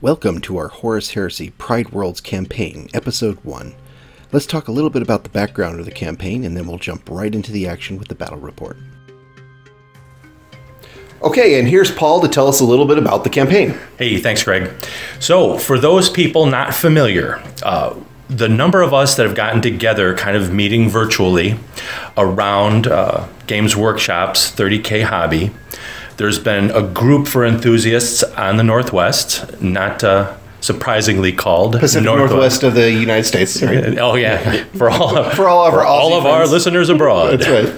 Welcome to our Horus Heresy Prideworlds campaign, Episode 1. Let's talk a little bit about the background of the campaign, and then we'll jump right into the action with the battle report. Okay, and here's Paul to tell us a little bit about the campaign. Hey, thanks, Greg. So, for those people not familiar, the number of us that have gotten together, kind of meeting virtually around Games Workshop's 30K hobby, there's been a group for enthusiasts on the Northwest, not surprisingly called Pacific Northwest of the United States. Right? Oh yeah, for all of our listeners abroad. That's right.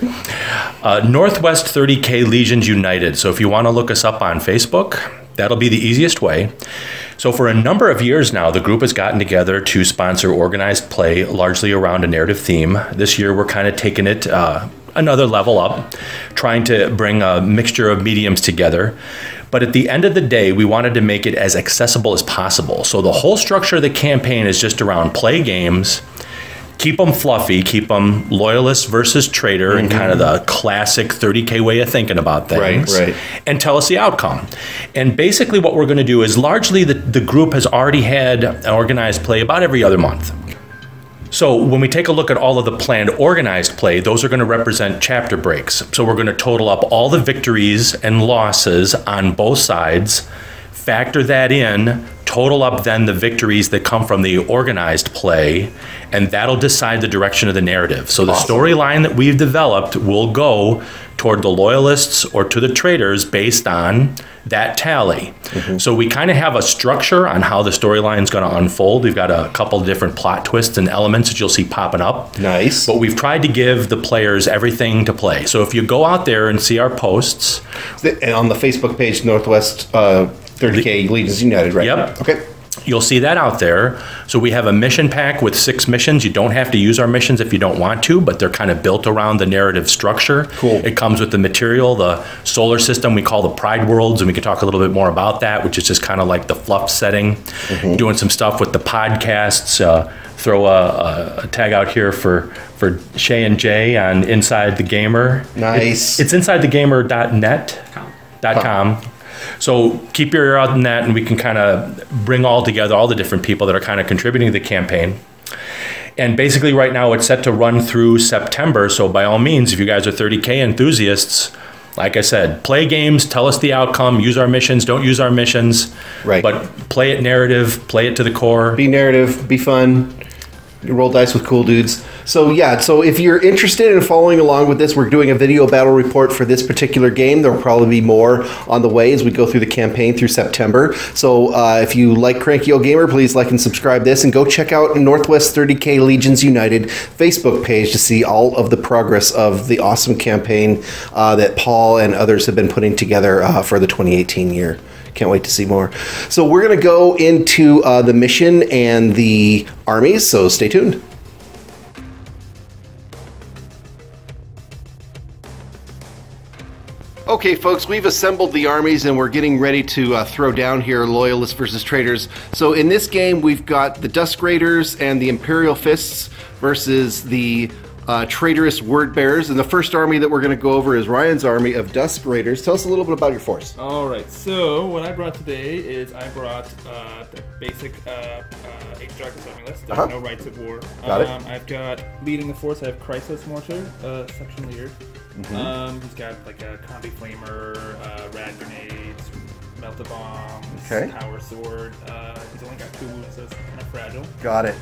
Northwest 30K Legions United. So if you want to look us up on Facebook, that'll be the easiest way. So for a number of years now, the group has gotten together to sponsor organized play, largely around a narrative theme. This year, we're kind of taking it another level up, trying to bring a mixture of mediums together. But at the end of the day, we wanted to make it as accessible as possible. So the whole structure of the campaign is just around play games, keep them fluffy, keep them Loyalists versus Traitor, and kind of the classic 30K way of thinking about things. Right. And tell us the outcome. And basically what we're going to do is largely the group has already had an organized play about every other month. So when we take a look at all of the planned organized play, those are going to represent chapter breaks. So we're going to total up all the victories and losses on both sides, factor that in, total up then the victories that come from the organized play, and that'll decide the direction of the narrative. So the storyline that we've developed will go toward the Loyalists or to the Traitors based on that tally. So we kind of have a structure on how the storyline is going to unfold. We've got a couple of different plot twists and elements that you'll see popping up. Nice. But we've tried to give the players everything to play. So if you go out there and see our posts. And on the Facebook page, Northwest 30K Legions United, right? Yep. Okay. You'll see that out there. So we have a mission pack with 6 missions. You don't have to use our missions if you don't want to, but they're kind of built around the narrative structure. Cool. It comes with the material, the solar system we call the Prideworlds, and we can talk a little bit more about that, which is just kind of like the fluff setting. Doing some stuff with the podcasts. Throw a tag out here for Shay and Jay on Inside the Gamer. Nice. It's insidethegamer.net.com. So keep your ear out on that, and we can kind of bring all together all the different people that are kind of contributing to the campaign. And basically right now it's set to run through September. So by all means, if you guys are 30K enthusiasts, like I said, play games, tell us the outcome, use our missions, don't use our missions. Right. But play it narrative, play it to the core. Be narrative, be fun. Roll dice with cool dudes. So yeah, so if you're interested in following along with this, we're doing a video battle report for this particular game. There will probably be more on the way as we go through the campaign through September. So if you like Cranky Old Gamer, please like and subscribe this, and go check out Northwest 30K Legions United Facebook page to see all of the progress of the awesome campaign that Paul and others have been putting together for the 2018 year. Can't wait to see more. So we're going to go into the mission and the armies, so stay tuned. Okay, folks, we've assembled the armies and we're getting ready to throw down here Loyalists versus Traitors. So in this game, we've got the Dusk Raiders and the Imperial Fists versus the Traitorous Word Bearers, and the first army that we're going to go over is Ryan's army of Dusk Raiders. Tell us a little bit about your force. Alright, so what I brought today is I brought the basic H-Dragon's army list. There's no rights at war. Got it. I've got, leading the force, I have Chrysos Mortar, section leader. He's got like a combi flamer, rad grenades, melt-a-bombs, power sword. He's only got 2 wounds, so it's kind of fragile. Got it.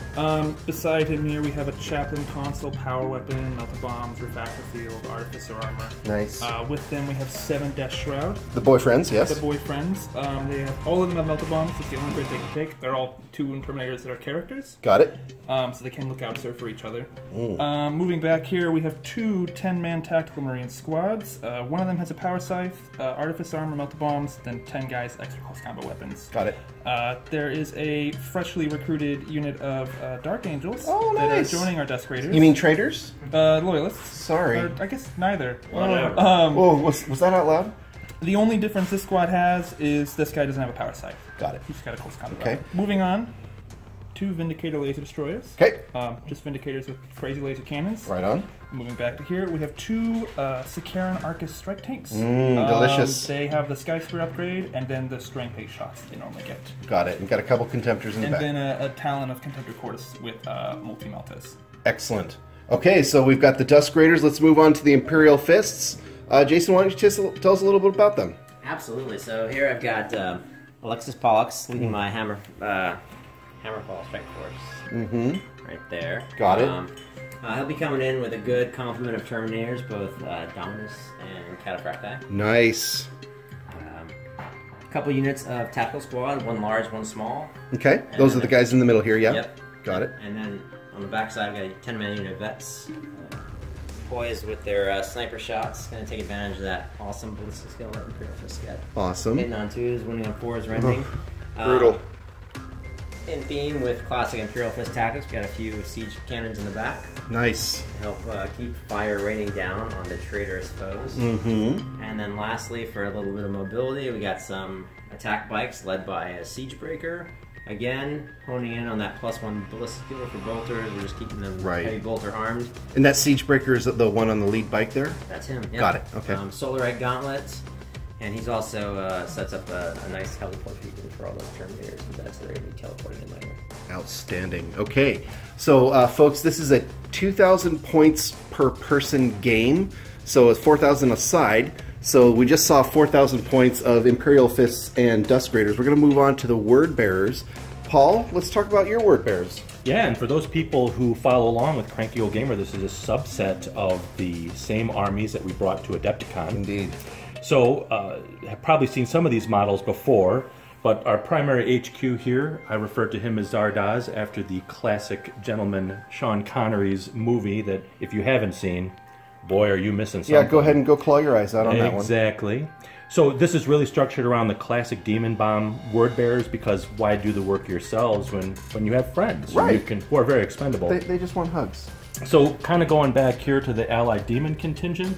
Beside him here we have a chaplain console, power weapon, melt-a-bombs, refractor field, artificer armor. Nice. With them we have 7 Death Shroud. The boyfriends, yes. The boyfriends. They have, all of them have melt-a-bombs. It's the only grid they can take. They're all 2 wound terminators that are characters. Got it. So they can look out for each other. Moving back here, we have 2 10-man tactical marine squads. One of them has a power scythe, artificer armor, melt-a-bombs, then 10 guys, extra close combo weapons. Got it. There is a freshly recruited unit of Dark Angels that are joining our Dusk Raiders. You mean Traitors? Loyalists. Sorry. Or, I guess neither. Whoa, was that out loud? The only difference this squad has is this guy doesn't have a power scythe. Got it. He's got a close combo. Okay. Moving on 2 Vindicator laser destroyers. Okay. Just Vindicators with crazy laser cannons. Right on. Moving back to here, we have 2 Sikaran Arcus strike tanks. Delicious. They have the Sky Spear upgrade and then the Strength 8 shots they normally get. Got it. And got a couple Contemptors in the back. And then a Talon of Contemptor Cordis with multi-meltas. Excellent. Okay, so we've got the Dusk Raiders. Let's move on to the Imperial Fists. Jason, why don't you just tell us a little bit about them? Absolutely. So here I've got Alexis Pollux leading my Hammerfall Strike Force. Right there. Got it. He'll be coming in with a good complement of Terminators, both Dominus and Cataphracti. Nice. A couple units of Tactical Squad, 1 large, 1 small. Okay, those are the guys in the middle here, yeah? Yep. Got it. And then on the back side, I've got a 10-man unit of Vets. Poised with their sniper shots, going to take advantage of that awesome ballistic skill that Imperial Fists get. Awesome. Hitting on 2s, winning on 4s, rending. Brutal. In theme with classic Imperial Fist tactics, we got a few siege cannons in the back. Nice. Help keep fire raining down on the traitorous foes. And then lastly, for a little bit of mobility, we got some attack bikes led by a siege breaker. Again, honing in on that +1 ballistic skill for bolters. We're just keeping them heavy bolter armed. And that siege breaker is the one on the lead bike there? That's him. Yep. Got it. Okay. Solarite gauntlets. And he's also sets up a nice teleport beacon for all those Terminators. That's they're going to be teleporting in later. Outstanding. Okay, so folks, this is a 2,000 points per person game. So it's 4,000 a side. So we just saw 4,000 points of Imperial Fists and Dusk Raiders. We're going to move on to the Word Bearers. Paul, let's talk about your Word Bearers. Yeah, and for those people who follow along with Cranky Old Gamer, this is a subset of the same armies that we brought to Adepticon. Indeed. So, have probably seen some of these models before, but our primary HQ here, I refer to him as Zardoz after the classic gentleman Sean Connery's movie that if you haven't seen, boy, are you missing something. Yeah, go ahead and go claw your eyes out on that one. Exactly. So this is really structured around the classic Demon Bomb Word Bearers, because why do the work yourselves when you have friends who are very expendable? They just want hugs. So kind of going back here to the Allied Demon contingent.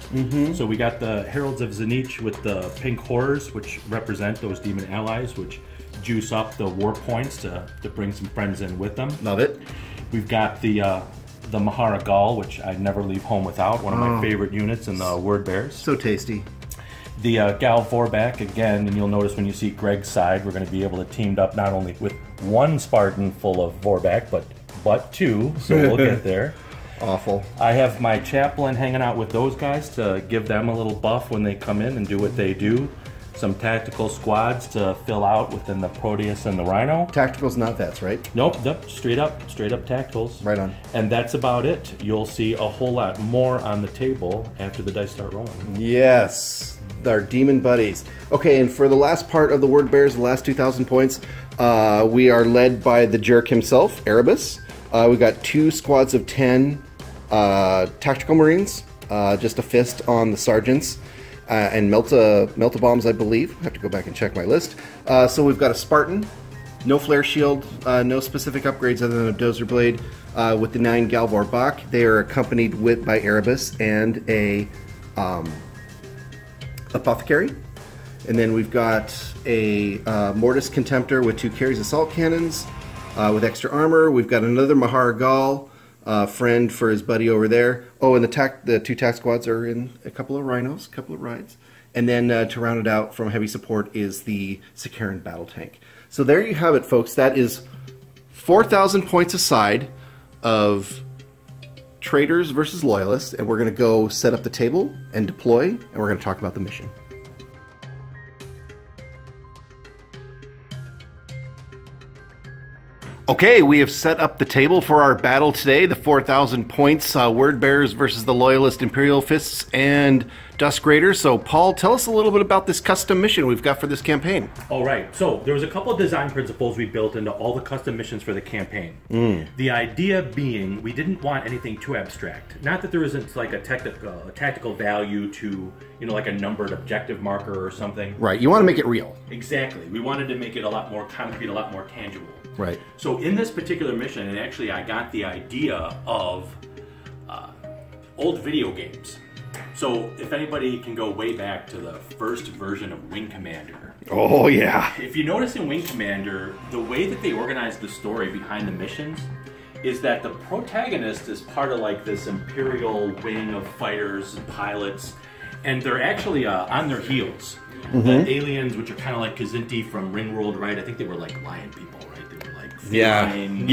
So we got the Heralds of Zenich with the pink horrors, which represent those demon allies, which juice up the war points to bring some friends in with them. Love it. We've got the Mahara Gaul, which I never leave home without, one of my favorite units in the Word Bears. So tasty. The Gal Vorback, again, and you'll notice when you see Greg's side, we're going to be able to teamed up not only with 1 Spartan full of Vorback, but 2, so we'll get there. Awful. I have my chaplain hanging out with those guys to give them a little buff when they come in and do what they do. Some tactical squads to fill out within the Proteus and the Rhino. Tacticals, not vets, right? Nope, straight up tacticals. Right on. And that's about it. You'll see a whole lot more on the table after the dice start rolling. Yes, our demon buddies. Okay, and for the last part of the Word Bears, the last 2,000 points, we are led by the jerk himself, Erebus. We got 2 squads of 10 tactical marines, just a fist on the sergeants, and melta bombs, I believe. I have to go back and check my list. So we've got a Spartan, no flare shield, no specific upgrades other than a dozer blade, with the 9 Galvar Bach. They are accompanied by Erebus and a apothecary. And then we've got a Mortis Contemptor with 2 carries assault cannons. With extra armor. We've got another Mahara Gaul, friend for his buddy over there. Oh, and the 2 tac squads are in a couple of rhinos, a couple of rides. And then to round it out from heavy support is the Sikaran battle tank. So there you have it, folks. That is 4,000 points aside of Traitors versus Loyalists, and we're going to go set up the table and deploy, and we're going to talk about the mission. Okay, we have set up the table for our battle today. The 4,000 points, Word Bearers versus the Loyalist Imperial Fists and Dusk Raiders. So, Paul, tell us a little bit about this custom mission we've got for this campaign. All right. So, there was a couple of design principles we built into all the custom missions for the campaign. The idea being we didn't want anything too abstract. Not that there isn't like a tactical value to, like a numbered objective marker or something. Right. You want to make it real. Exactly. We wanted to make it a lot more concrete, a lot more tangible. Right. So in this particular mission, and actually I got the idea of old video games. So if anybody can go way back to the first version of Wing Commander. Oh, yeah. If you notice in Wing Commander, the way that they organize the story behind the missions is that the protagonist is part of like this Imperial wing of fighters and pilots, and they're actually on their heels. The aliens, which are kind of like Kazinti from Ringworld, right? I think they were like lion people, right? They were like feline,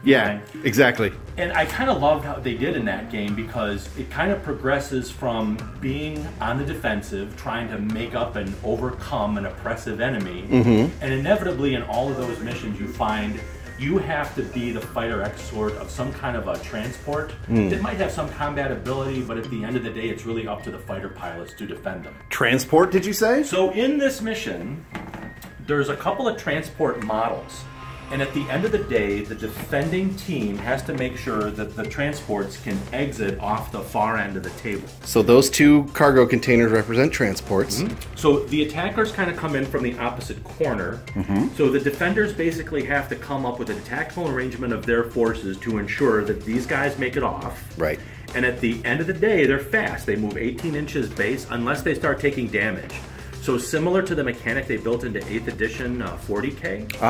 Yeah, exactly. And I kind of loved how they did in that game because it kind of progresses from being on the defensive, trying to make up and overcome an oppressive enemy, and inevitably in all of those missions you find you have to be the fighter escort of some kind of a transport that might have some combat ability, but at the end of the day it's really up to the fighter pilots to defend them. Transport, did you say? So in this mission, there's a couple of transport models. And at the end of the day, the defending team has to make sure that the transports can exit off the far end of the table. So those two cargo containers represent transports. So the attackers kind of come in from the opposite corner. So the defenders basically have to come up with a tactical arrangement of their forces to ensure that these guys make it off. Right. And at the end of the day, they're fast. They move 18 inches base unless they start taking damage. So similar to the mechanic they built into 8th edition 40K,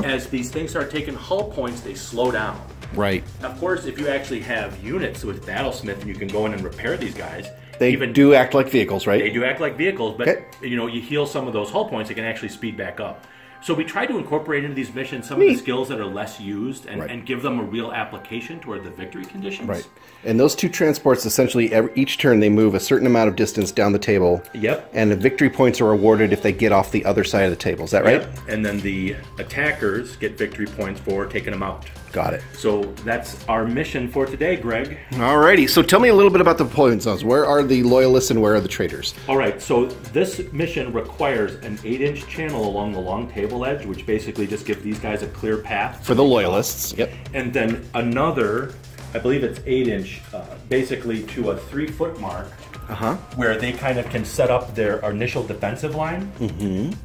as these things start taking hull points, they slow down. Right. Of course, if you actually have units with Battlesmith and you can go in and repair these guys, they do act like vehicles, right? They do act like vehicles, but you know, you heal some of those hull points, it can actually speed back up. So we try to incorporate into these missions some of the skills that are less used and give them a real application toward the victory conditions. Right. And those two transports, essentially, each turn they move a certain amount of distance down the table. Yep. And the victory points are awarded if they get off the other side of the table. Is that right? Yep. And then the attackers get victory points for taking them out. Got it. So that's our mission for today, Greg. Alrighty. So tell me a little bit about the deployment zones. Where are the Loyalists and where are the Traitors? All right. So this mission requires an 8-inch channel along the long table edge, which basically just gives these guys a clear path. For the Loyalists. Yep. And then another, I believe it's 8-inch, basically to a 3-foot mark. Where they kind of can set up their initial defensive line.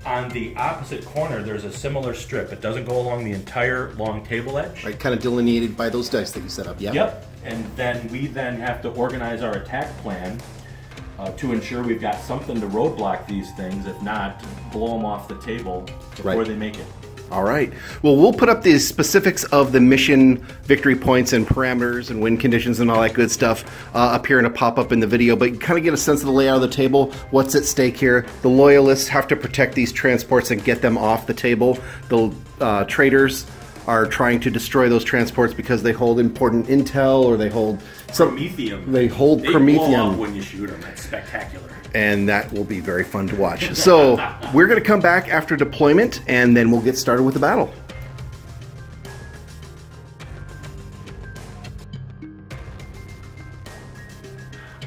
On the opposite corner, there's a similar strip. It doesn't go along the entire long table edge. Right, kind of delineated by those dice that you set up, yeah? Yep. And then we have to organize our attack plan to ensure we've got something to roadblock these things. If not, blow them off the table before they make it. All right. Well, we'll put up the specifics of the mission, victory points, and parameters, and win conditions, and all that good stuff up here in a pop-up in the video. But you kind of get a sense of the layout of the table, what's at stake here. The Loyalists have to protect these transports and get them off the table. The Traitors are trying to destroy those transports because they hold important intel, or they hold Promethium. They hold They Promethium. blow up when you shoot them. That's spectacular. And that will be very fun to watch. So we're going to come back after deployment, and then we'll get started with the battle.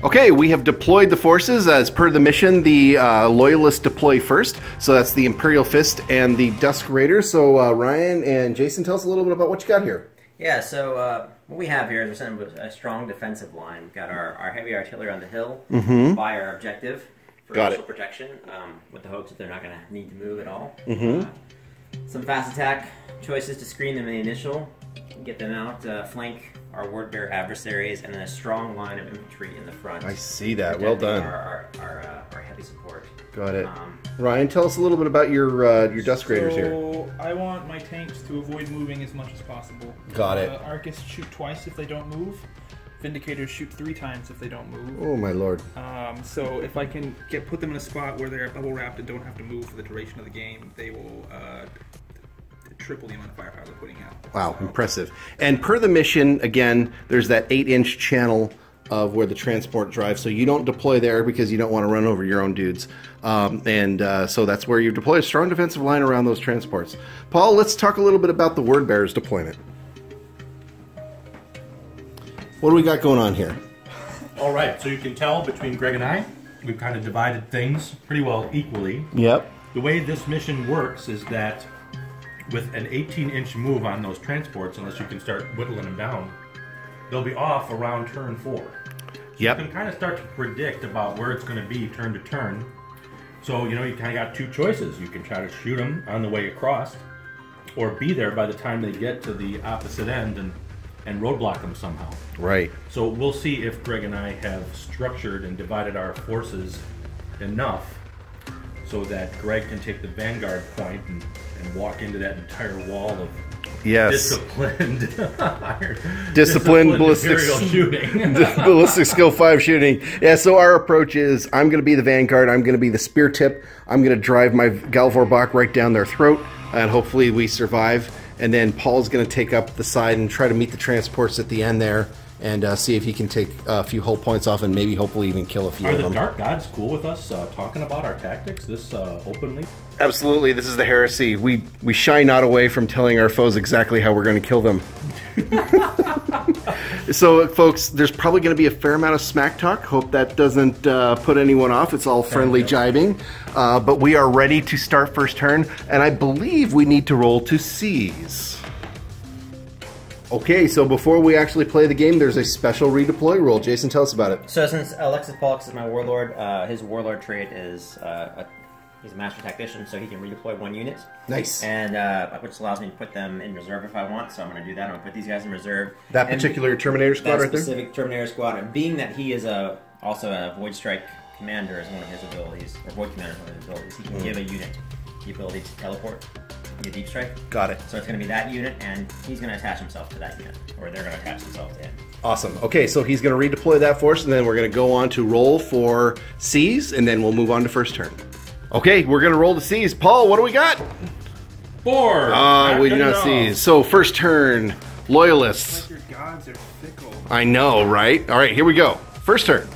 Okay, we have deployed the forces. As per the mission, the Loyalists deploy first. So that's the Imperial Fist and the Dusk Raiders. So Ryan and Jason, tell us a little bit about what you got here. Yeah, so what we have here is a strong defensive line. We've got our heavy artillery on the hill by our objective for initial protection, with the hopes that they're not going to need to move at all. Some fast attack choices to screen them in the initial, get them out, flank our word bearer adversaries, and then a strong line of infantry in the front. I see that. Well done. Our heavy support. Got it. Ryan, tell us a little bit about your Dusk Raiders here. So I want my tanks to avoid moving as much as possible. Got it. Arcists shoot twice if they don't move. Vindicators shoot 3 times if they don't move. Oh my lord. So if I can put them in a spot where they're bubble wrapped and don't have to move for the duration of the game, they will triple the amount of firepower they're putting out. Wow, so impressive. And per the mission, again, there's that 8-inch channel of where the transport drives, so you don't deploy there because you don't want to run over your own dudes. So that's where you deploy a strong defensive line around those transports. Paul, let's talk a little bit about the Word Bearers deployment. What do we got going on here? All right, so you can tell between Greg and I, we've kind of divided things pretty well equally. Yep. The way this mission works is that with an 18-inch move on those transports, unless you can start whittling them down, they'll be off around turn 4. So yep. You can kind of start to predict about where it's going to be turn to turn. So, you know, you kind of got 2 choices. You can try to shoot them on the way across, or be there by the time they get to the opposite end and and roadblock them somehow. Right. So we'll see if Greg and I have structured and divided our forces enough so that Greg can take the vanguard point and walk into that entire wall of disciplined ballistic shooting. Ballistic skill 5 shooting. Yeah, so our approach is I'm going to be the vanguard, I'm going to be the spear tip, I'm going to drive my Galvorbach right down their throat, and hopefully we survive. And then Paul's going to take up the side and try to meet the transports at the end there and see if he can take a few hull points off and maybe hopefully even kill a few of them. Are the Dark Gods cool with us talking about our tactics this openly? Absolutely. This is the Heresy. We shy not away from telling our foes exactly how we're going to kill them. So, folks, there's probably going to be a fair amount of smack talk. Hope that doesn't put anyone off. It's all friendly jibing. But we are ready to start first turn, and I believe we need to roll to seize. Okay, so before we actually play the game, there's a special redeploy rule. Jason, tell us about it. So since Alexis Pollux is my warlord, his warlord trait is he's a master tactician, so he can redeploy 1 unit. Nice. And which allows me to put them in reserve if I want. So I'm going to do that. I'm going to put these guys in reserve. That particular Terminator squad right there? That specific Terminator squad. And being that he is also a Void Strike commander is one of his abilities, or Void commander is one of his abilities, he can give a unit the ability to teleport. A deep strike. Got it. So it's going to be that unit, and he's going to attach himself to that unit, or they're going to attach themselves to him. Awesome. Okay, so he's going to redeploy that force, and then we're going to go on to roll for seize, and then we'll move on to first turn. Okay, we're going to roll to seize. Paul, what do we got? 4. We do not seize. So first turn, Loyalists. Your gods are fickle. I know, right? All right, here we go. First turn.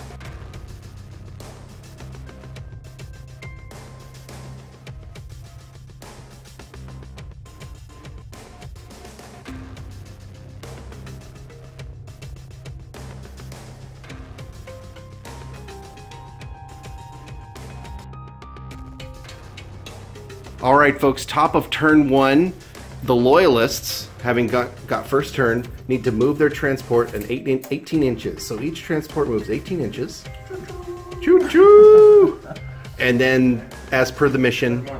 All right, folks, top of turn 1, the Loyalists, having got first turn, need to move their transport 18 inches. So each transport moves 18 inches. Choo-choo! And then, as per the mission,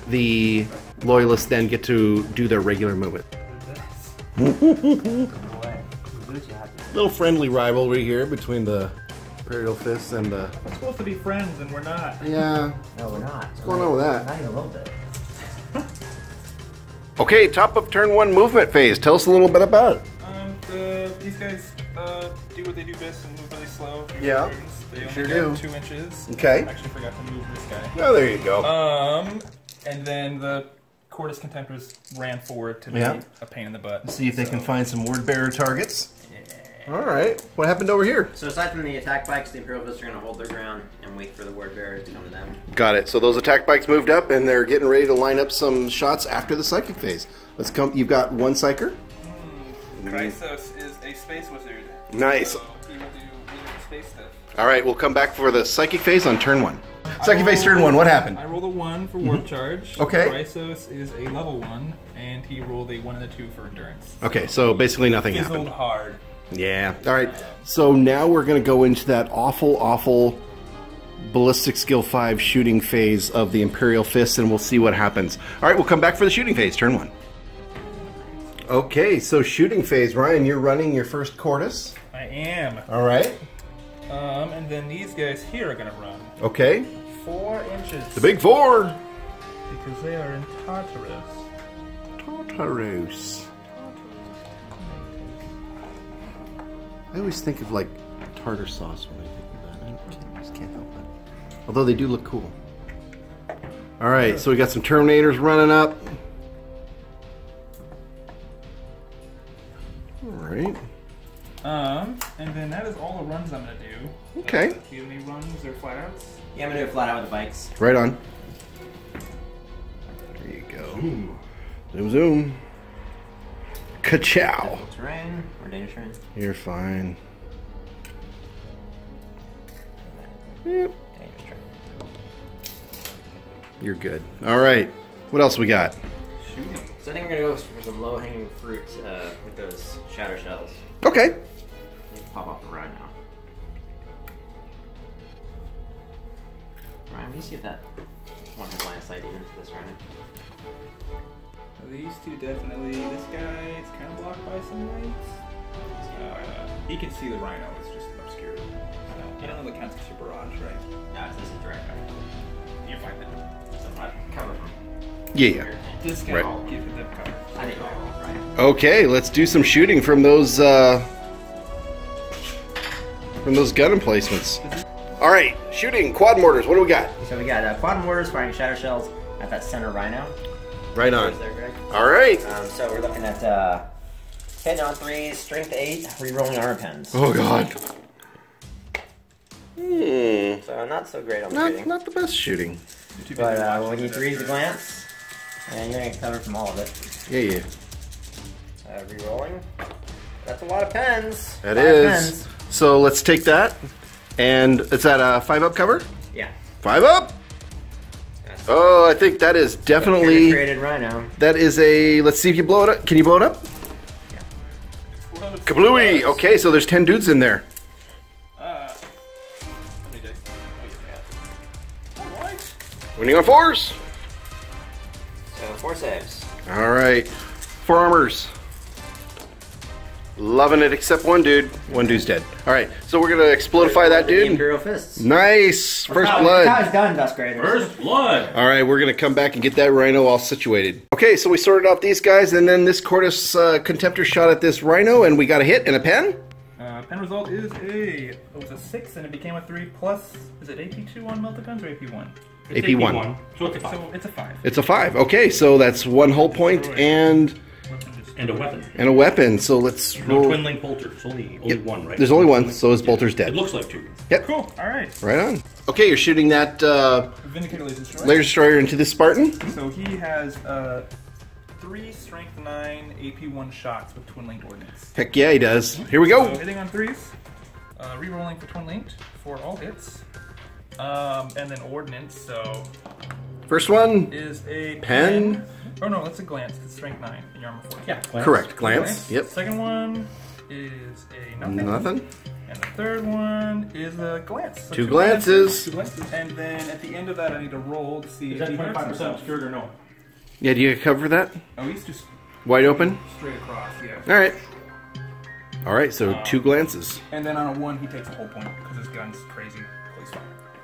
the Loyalists then get to do their regular movement. Little friendly rivalry here between the Imperial Fists and the... We're supposed to be friends, and we're not. Yeah. No, we're not. What's going on with that? Not even a little bit. Okay, top of turn 1 movement phase. Tell us a little bit about it. These guys do what they do best and move really slow. Yeah, They only sure get do. 2 inches. Okay. I actually forgot to move this guy. Oh, there you go. And then the Horus Contemptors ran forward to be Yeah. a pain in the butt. See if they can find some word bearer targets. All right. What happened over here? So aside from the attack bikes, the Imperial Fists are going to hold their ground and wait for the Word Bearers to come to them. Got it. So those attack bikes moved up, and they're getting ready to line up some shots after the psychic phase. Let's come. You've got 1 psyker. Chrysos is a space wizard. Nice. So he will do weird space stuff. All right. We'll come back for the psychic phase on turn 1. Psychic phase turn 1. What happened? I rolled a 1 for warp charge. Okay. Chrysos is a level 1, and he rolled a 1 and a 2 for endurance. Okay. So basically nothing Fizzled happened. hard. Yeah. All right. So now we're going to go into that awful ballistic skill 5 shooting phase of the Imperial Fists, and we'll see what happens. All right. We'll come back for the shooting phase. Turn 1. Okay. So shooting phase. Ryan, you're running your first Cordis. I am. All right. And then these guys here are going to run. Okay. 4 inches. The big 4. Because they are in Tartarus. Tartarus. I always think of like tartar sauce when I think of that. I just can't help it. Although they do look cool. All right, so we got some Terminators running up. All right. And then that is all the runs I'm gonna do. Okay. Do you have any runs or flat outs? Yeah, I'm going to do it flat out with the bikes. Right on. There you go. Zoom, zoom. Ka-chow. Terrain or danger terrain? You're fine. Dangerous terrain. You're good. All right. What else we got? Shooting. So I think we're going to go for some low-hanging fruit with those shatter shells. Okay. They pop off the ride now. Ryan, will you see if that one has line of sight even to this right now? these two definitely. This guy is kind of blocked by some lights. He can see the rhino. It's just obscured. You don't know the counts because your barrage, right? No, this is direct. You find that. So I cover from. Yeah. This guy will give him the cover. I didn't know, right? Okay, let's do some shooting from those gun emplacements. All right, shooting quad mortars. What do we got? So we got quad mortars firing shadow shells at that center rhino. Right on. There, Greg? All right. So we're looking at 10 on 3, strength 8, re-rolling armor pens. Oh God. So not so great on the shooting. Not the best shooting. But we need 3 to glance, and you're gonna cover from all of it. Yeah. Re-rolling. That's a lot of pens. That is. So let's take that, and is that a 5-up cover? Yeah. 5 up. Oh, I think that is definitely. Created rhino. That is a. Let's see if you blow it up. Can you blow it up? Yeah. Kablooey. Okay, so there's 10 dudes in there. Winning on 4s. So 4 saves. All right. 4 armors. Loving it, except one dude. One dude's dead. All right, so we're gonna explodify that dude. Imperial fists. Nice. First blood. It's done, Dusk Raiders. First blood. All right, we're gonna come back and get that rhino all situated. Okay, so we sorted out these guys, and then this Horus Contemptor shot at this rhino, and we got a hit and a pen. Pen result is it was a 6, and it became a 3 plus. Is it AP2 on Melticons or AP1? It's AP1. So it's a 5. So it's a 5. It's a 5. Okay, so that's 1 whole point and And a weapon. and a weapon. So let's No roll. twin link bolters. Only one, right? There's only one, so his bolter's dead. It looks like 2. Yep. Cool. All right. Right on. Okay, you're shooting that Vindicator Laser Destroyer. Laser Destroyer into this Spartan. So he has 3 strength 9 AP1 shots with twin linked ordnance. Heck yeah, he does. Here we So go. hitting on 3s, re-rolling for twin linked for all hits, and then ordnance. So First one. is a Pen? Oh no, that's a glance. It's strength 9 in your armor 4. Yeah. Correct. Glance. Yep. Second one is a nothing. Nothing. And the third one is a glance. So 2 glances. 2 glances. And then at the end of that, I need to roll to see Is if that he hurts 25% himself. obscured or no? Yeah, do you cover that? Oh, he's just Wide open? straight across, yeah. All right. All right, so 2 glances. And then on a 1, he takes a whole point because his gun's crazy. Please fire.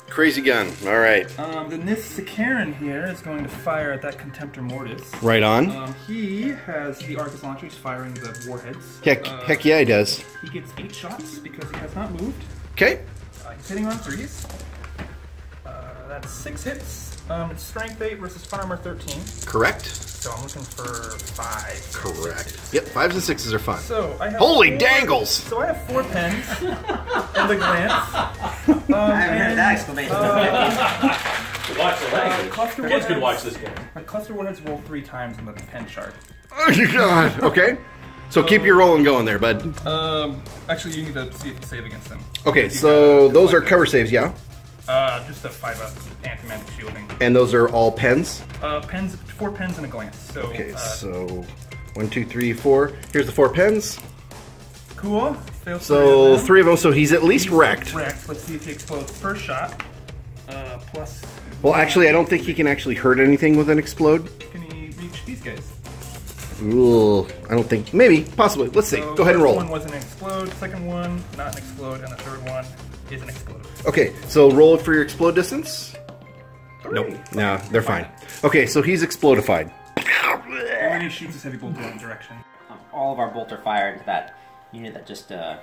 Crazy gun. All right. Then this Sikaran here is going to fire at that Contemptor Mortis. Right on. He has the Arcus launcher. He's firing the warheads. Heck yeah, he does. He gets 8 shots because he has not moved. Okay. He's hitting on 3s. That's 6 hits. It's strength 8 versus fun armor 13. Correct. So I'm looking for 5. Correct. Yep, 5s and 6s are fine. So I have Holy 4, dangles! So I have 4 pens and the glance. I haven't heard that exclamation. Watch the language. Cluster Kids could warheads- watch this game. My cluster warheads roll 3 times on the pen chart. Oh, God. Okay. So keep your rolling going there, bud. Actually, you need to see if you save against them. Okay, so those are cover saves, yeah? Just a 5-up anti-magic shielding. And those are all pens? Pens, 4 pens and a glance. So, Okay, so 1, 2, 3, 4. Here's the 4 pens. cool. Fails So 3 3 of them, so he's at least wrecked. Wrecked. Let's see if he explodes. First shot. Plus. Well, actually, I don't think he can actually hurt anything with an explode. Can he reach these guys? Ooh, I don't think. Maybe, possibly. Let's see. So Go ahead and roll. First one was an explode. Second one, not an explode, and the third one is an explode. Okay, so roll it for your explode distance. Nope. Hooray. No, they're fine. Okay, so he's explodified. And then he shoots his heavy bolt in one direction. All of our bolts are fired into that unit that just is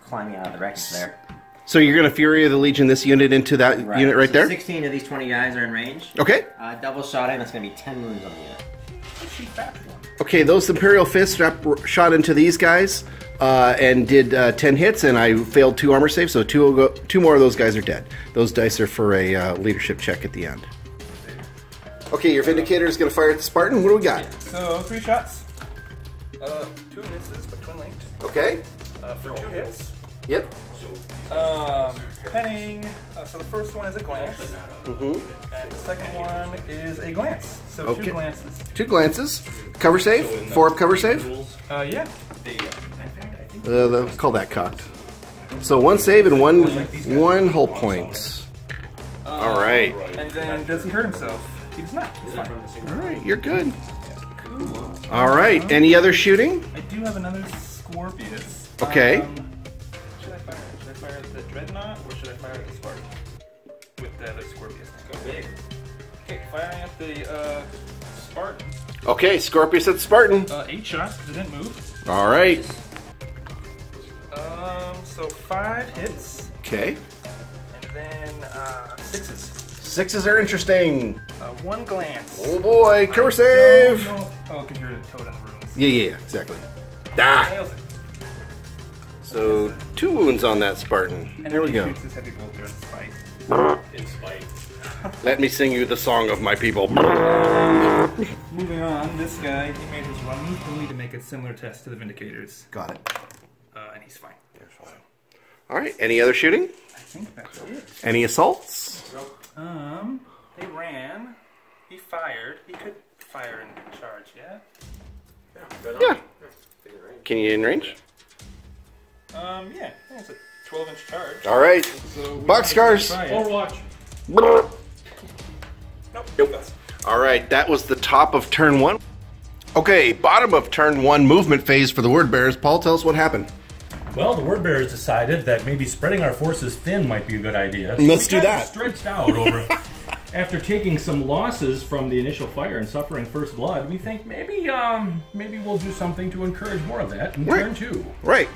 climbing out of the wreckage there. So you're going to Fury of the Legion this unit into that unit right So there? 16 of these 20 guys are in range. Okay. Double shotting, that's going to be 10 wounds on the unit. Okay, those Imperial Fists shot into these guys and did 10 hits, and I failed 2 armor saves, so 2 more of those guys are dead. Those dice are for a leadership check at the end. Okay, your Vindicator is going to fire at the Spartan. What do we got? So 3 shots. 2 misses, but twin linked. Okay. For 2 hits. Yep. Penning. So the first one is a glance. And the second one is a glance. So 2 glances. 2 glances. Cover save? 4-up cover save? Yeah. Call that cocked. So 1 save and 1 hull point. All right. And then does he hurt himself? He does not. He's fine. All right, you're good. All right. Any other shooting? I do have another Scorpius. Okay. Should I fire? Should I fire the Dreadnought or should I fire the Spartan? With the other Scorpius. Go big. Okay, firing at the Spartan. Okay, Scorpius at the Spartan. 8 shots because it didn't move. All right. So 5 hits. Okay. And then 6s. 6s are interesting. 1 glance. Oh boy, cursive. Oh, because you're a toad on the runes. Yeah, exactly. Ah. Nails it. So 2 wounds on that Spartan. And There we then he go. shoots his heavy bolter in spite. In spite. Let me sing you the song of my people. Moving on, this guy, he made his run move. He'll need to make a similar test to the Vindicators. Got it. And he's fine. All right. Any other shooting? I think that's it. Any assaults? They ran. He fired. He could fire and charge, yeah? Yeah. Can you in range? Yeah. It's a 12-inch charge. All right. So Boxcars. Overwatch. Nope. All right. That was the top of turn 1. Okay. Bottom of turn 1 movement phase for the Word Bearers. Paul, tell us what happened. Well, the Word Bearers decided that maybe spreading our forces thin might be a good idea. Let's do we that. Stretched out over. After taking some losses from the initial fire and suffering first blood, we think maybe we'll do something to encourage more of that in turn 2. Right.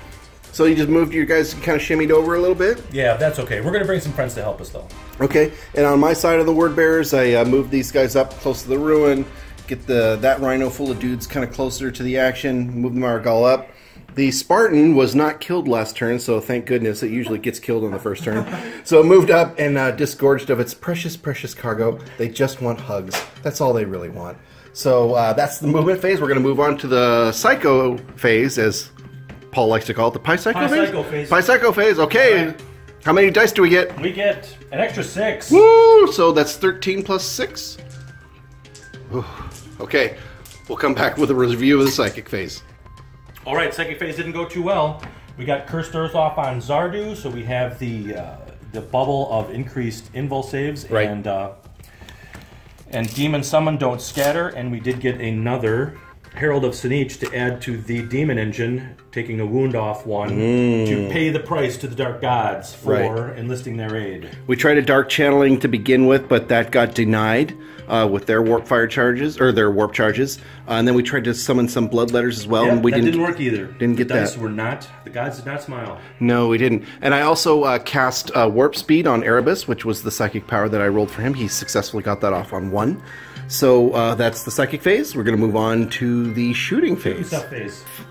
So you just moved, you guys kind of shimmied over a little bit? Yeah, that's okay. We're going to bring some friends to help us, though. Okay. And on my side of the Word Bearers, I moved these guys up close to the ruin, get that rhino full of dudes kind of closer to the action, move the Marigal up. The Spartan was not killed last turn, so thank goodness. It usually gets killed on the first turn. So it moved up and disgorged of its precious, precious cargo. They just want hugs. That's all they really want. So that's the movement phase. We're going to move on to the Psycho phase, as Paul likes to call it. The Pi-Psycho phase? Pi-Psycho phase. Pi-Psycho phase, okay. Right. How many dice do we get? We get an extra 6. Woo! So that's 13 plus 6. Ooh. Okay. We'll come back with a review of the Psychic phase. All right, second phase didn't go too well. We got Cursed Earth off on Zardu, so we have the bubble of increased invul saves, right. and Demon Summon don't scatter, and we did get another Herald of Sinich to add to the Demon Engine, taking a wound off one to pay the price to the Dark Gods for enlisting their aid. We tried a Dark Channeling to begin with, but that got denied with their warp fire charges, or their warp charges. And then we tried to summon some blood letters as well, and we didn't work either. Didn't get the dice that. Were not, the gods did not smile. No, we didn't. And I also cast Warp Speed on Erebus, which was the psychic power that I rolled for him. He successfully got that off on 1. So that's the psychic phase. We're going to move on to the shooting phase.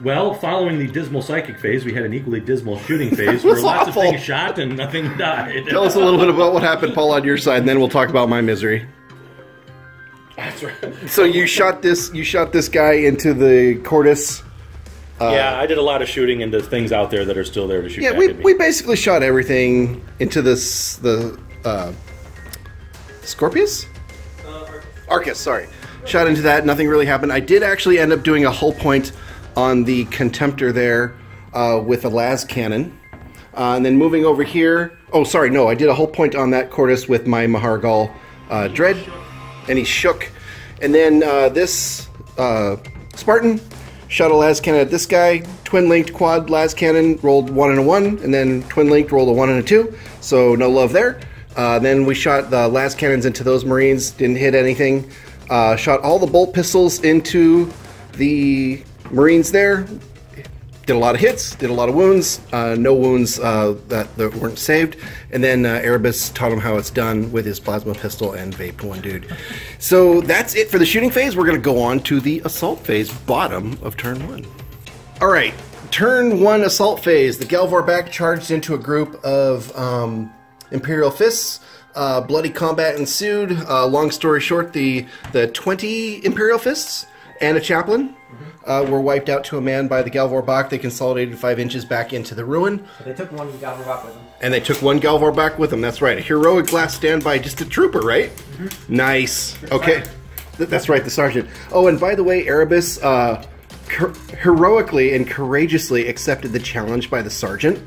Well, following the dismal psychic phase, we had an equally dismal shooting phase where lots of things shot and nothing died. Tell us a little bit about what happened, Paul, on your side, and then we'll talk about my misery. That's right. So you shot this guy into the Cordis. Yeah, I did a lot of shooting into things out there that are still there to shoot. Yeah, back at me. we basically shot everything into the Scorpius? Arcus, sorry. Shot into that, nothing really happened. I did actually end up doing a hull point on the Contemptor there with a las cannon. And then moving over here... Oh, sorry, no, I did a hull point on that Cordis with my Mahargal Dread, and he shook. And then this Spartan shot a las cannon at this guy, twin-linked quad las cannon, rolled 1 and a 1, and then twin-linked rolled a 1 and a 2, so no love there. Then we shot the las cannons into those Marines, didn't hit anything. Shot all the bolt pistols into the Marines there. Did a lot of hits, did a lot of wounds. No wounds that weren't saved. And then Erebus taught him how it's done with his plasma pistol and vaped one dude. So that's it for the shooting phase. We're going to go on to the assault phase, bottom of turn 1. All right, turn 1 assault phase. The Galvor back charged into a group of Imperial fists. Bloody combat ensued. Long story short, the 20 Imperial fists and a chaplain were wiped out to a man by the Galvor Bach. They consolidated 5 inches back into the ruin. They took one Galvor Bach with them. And they took one Galvor Bach with them. That's right. A heroic last stand by just a trooper, right? Nice. Okay. That's right, the sergeant. Oh, and by the way, Erebus heroically and courageously accepted the challenge by the sergeant.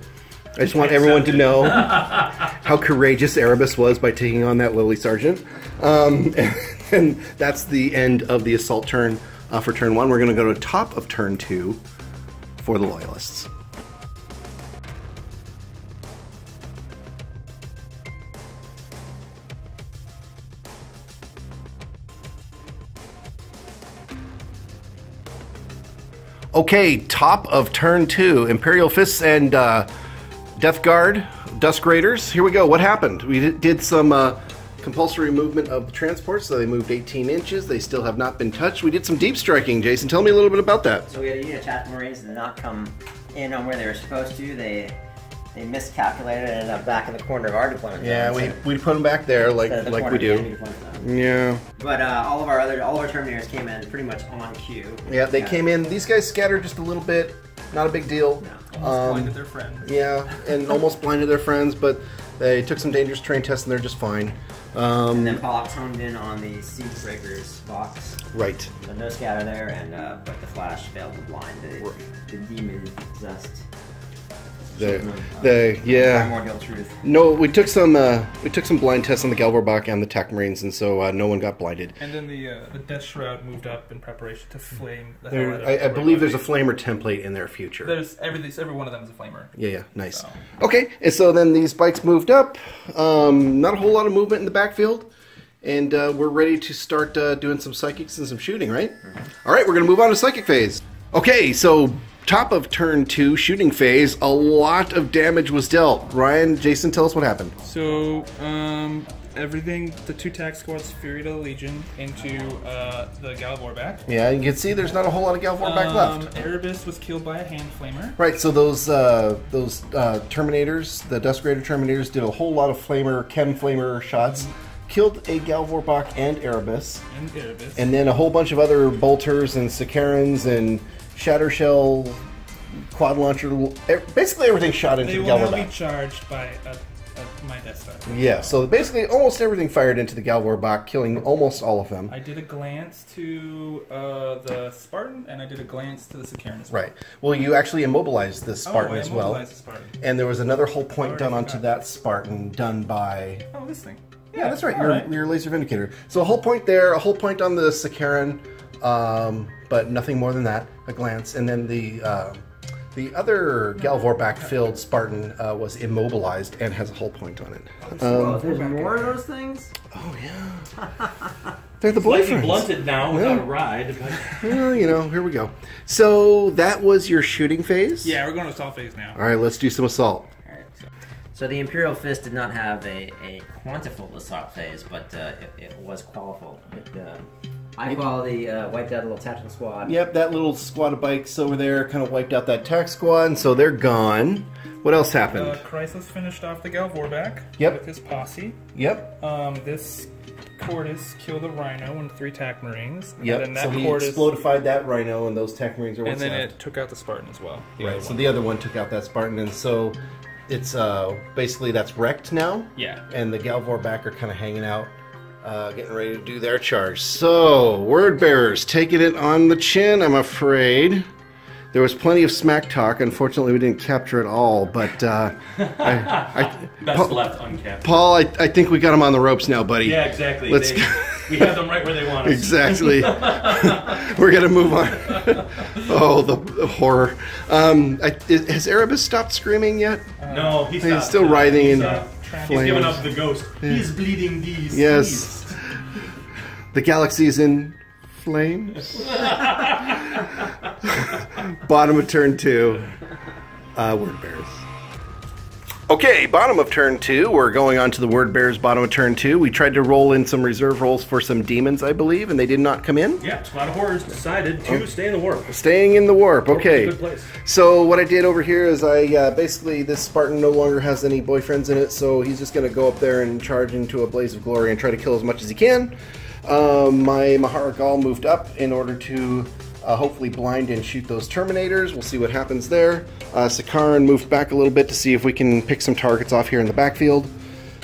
I just want everyone to know how courageous Erebus was by taking on that lowly sergeant. And that's the end of the assault turn. for turn 1. We're going to go to top of turn 2 for the Loyalists. Okay, top of turn 2, Imperial Fists and Death Guard, Dusk Raiders. Here we go. What happened? We did some compulsory movement of the transports, so they moved 18 inches. They still have not been touched. We did some deep striking. Jason, tell me a little bit about that. So we had a unit of attack Marines that did not come in on where they were supposed to. They miscalculated and ended up back in the corner of our deployment zone. Yeah, we put them back there like we do. Yeah. But all of our Terminators came in pretty much on cue. Yeah, they came in. These guys scattered just a little bit. Not a big deal. No. Almost blinded their friends. Yeah, and almost blinded their friends, but they took some dangerous terrain tests and they're just fine. And then Pollux honed in on the Siege Breakers box. Right. So no scatter there, and but the flash failed to blind the demon possessed. Yeah. Primordial truth. No, we took some blind tests on the Galvorbach and the TAC Marines, and so no one got blinded. And then the Death Shroud moved up in preparation to flame the hell out of I believe there's a flamer template in their future. There's every one of them is a flamer. Yeah, nice. So. Okay, and so then these bikes moved up. Not a whole lot of movement in the backfield. And we're ready to start doing some psychics and some shooting, right? Mm-hmm. All right, we're going to move on to psychic phase. Okay, so top of turn 2, shooting phase, a lot of damage was dealt. Ryan, Jason, tell us what happened. So, everything, the 2 tac squads Fury to the Legion into the Galvorbach. Yeah, you can see there's not a whole lot of Galvorbach left. Erebus was killed by a hand flamer. Right, so those Terminators, the Dusk Raider Terminators, did a whole lot of chem flamer shots. Killed a Galvorbach and Erebus. And then a whole bunch of other bolters and Sicarans and Shatter Shell, quad launcher, basically everything shot into the Galvorbach. They will now be charged by my Death Star. Yeah, so basically almost everything fired into the Galvorbach, killing almost all of them. I did a glance to the Spartan, and I did a glance to the Sicaran as well. Right. Well, you actually immobilized the Spartan as well. The Spartan. And there was another hull point done onto that Spartan, done by... Oh, this thing. Yeah, that's right. Your laser vindicator. So a whole point there, a whole point on the Sicaran, but nothing more than that. A glance, and then the other Galvorbach-filled Spartan was immobilized and has a hull point on it. There's more of those things. Oh yeah. They're the Slightly boyfriends. blunted now without a ride. But... Well, here we go. So that was your shooting phase. Yeah, we're going to assault phase now. All right, let's do some assault. So the Imperial Fist did not have a quantifiable assault phase, but it was qualifiable. High quality, wiped out a little tactical squad. Yep, that little squad of bikes over there kind of wiped out that tac squad, and so they're gone. What else happened? Chrysos finished off the Galvorbach with his posse. Yep. This Cordis killed a Rhino and 3 TAC Marines. Yep, and then that so he Cordis, explodified that Rhino, and those TAC Marines are what's and then left. it took out the Spartan as well. Right, so the other one took out that Spartan, and so it's basically that's wrecked now. Yeah. And the Galvorbach are kind of hanging out, getting ready to do their charge. So, Word Bearers taking it on the chin, I'm afraid. There was plenty of smack talk. Unfortunately, we didn't capture it all, but Best left uncapped. Paul, I think we got them on the ropes now, buddy. Yeah, exactly. Let's we have them right where they want us. Exactly. We're going to move on. Oh, the horror. Has Erebus stopped screaming yet? No, he's still writhing in He's flames. giving up the ghost. He's bleeding these. Yes. The galaxy's in flames. Bottom of turn 2. Word Bearers. Okay, bottom of turn 2. We're going on to the Word Bearers bottom of turn 2. We tried to roll in some reserve rolls for some demons, I believe, and they did not come in. Yeah, Squad of Horrors decided to stay in the warp. Staying in the warp, okay. Good place. So what I did over here is I basically, this Spartan no longer has any boyfriends in it, so he's just going to go up there and charge into a blaze of glory and try to kill as much as he can. My Maharagal moved up in order to hopefully blind and shoot those Terminators. We'll see what happens there. Sicaran moved back a little bit to see if we can pick some targets off here in the backfield.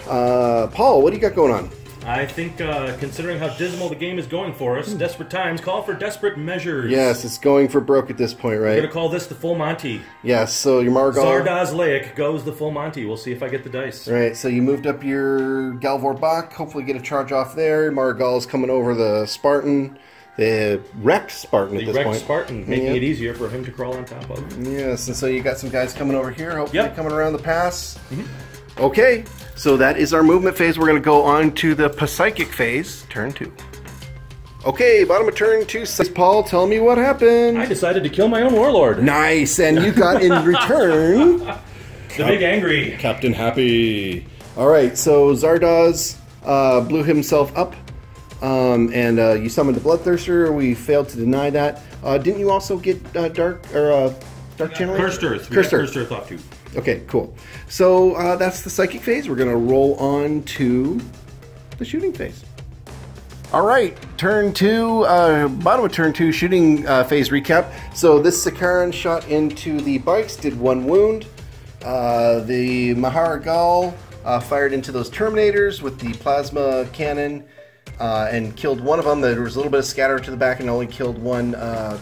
Paul, what do you got going on? I think, considering how dismal the game is going for us, desperate times call for desperate measures. Yes, it's going for broke at this point, right? We're going to call this the full Monty. Yes, so your Maharagal... Zardoz Laic goes the full Monty. We'll see if I get the dice. Right, so you moved up your Galvorbach, hopefully get a charge off there. Maharagal is coming over the Spartan. the wrecked Spartan at The this wrecked point. Spartan, making it easier for him to crawl on top of. Yes, and so you got some guys coming over here, hopefully Yep. coming around the pass. Okay, so that is our movement phase. We're going to go on to the Psychic phase, turn 2. Okay, bottom of turn 2. Paul, tell me what happened. I decided to kill my own warlord. Nice, and you got in return... The big angry. Captain Happy. All right, so Zardoz blew himself up, and you summoned the Bloodthirster. We failed to deny that. Didn't you also get Dark Channel? Cursed Earth. Cursed Earth. Cursed Earth off too. Okay, cool. So that's the Psychic phase. We're going to roll on to the shooting phase. All right, turn 2, bottom of turn 2, shooting phase recap. So this Sakaran shot into the bikes, did 1 wound. The Maharagal fired into those Terminators with the plasma cannon and killed one of them. There was a little bit of scatter to the back and only killed 1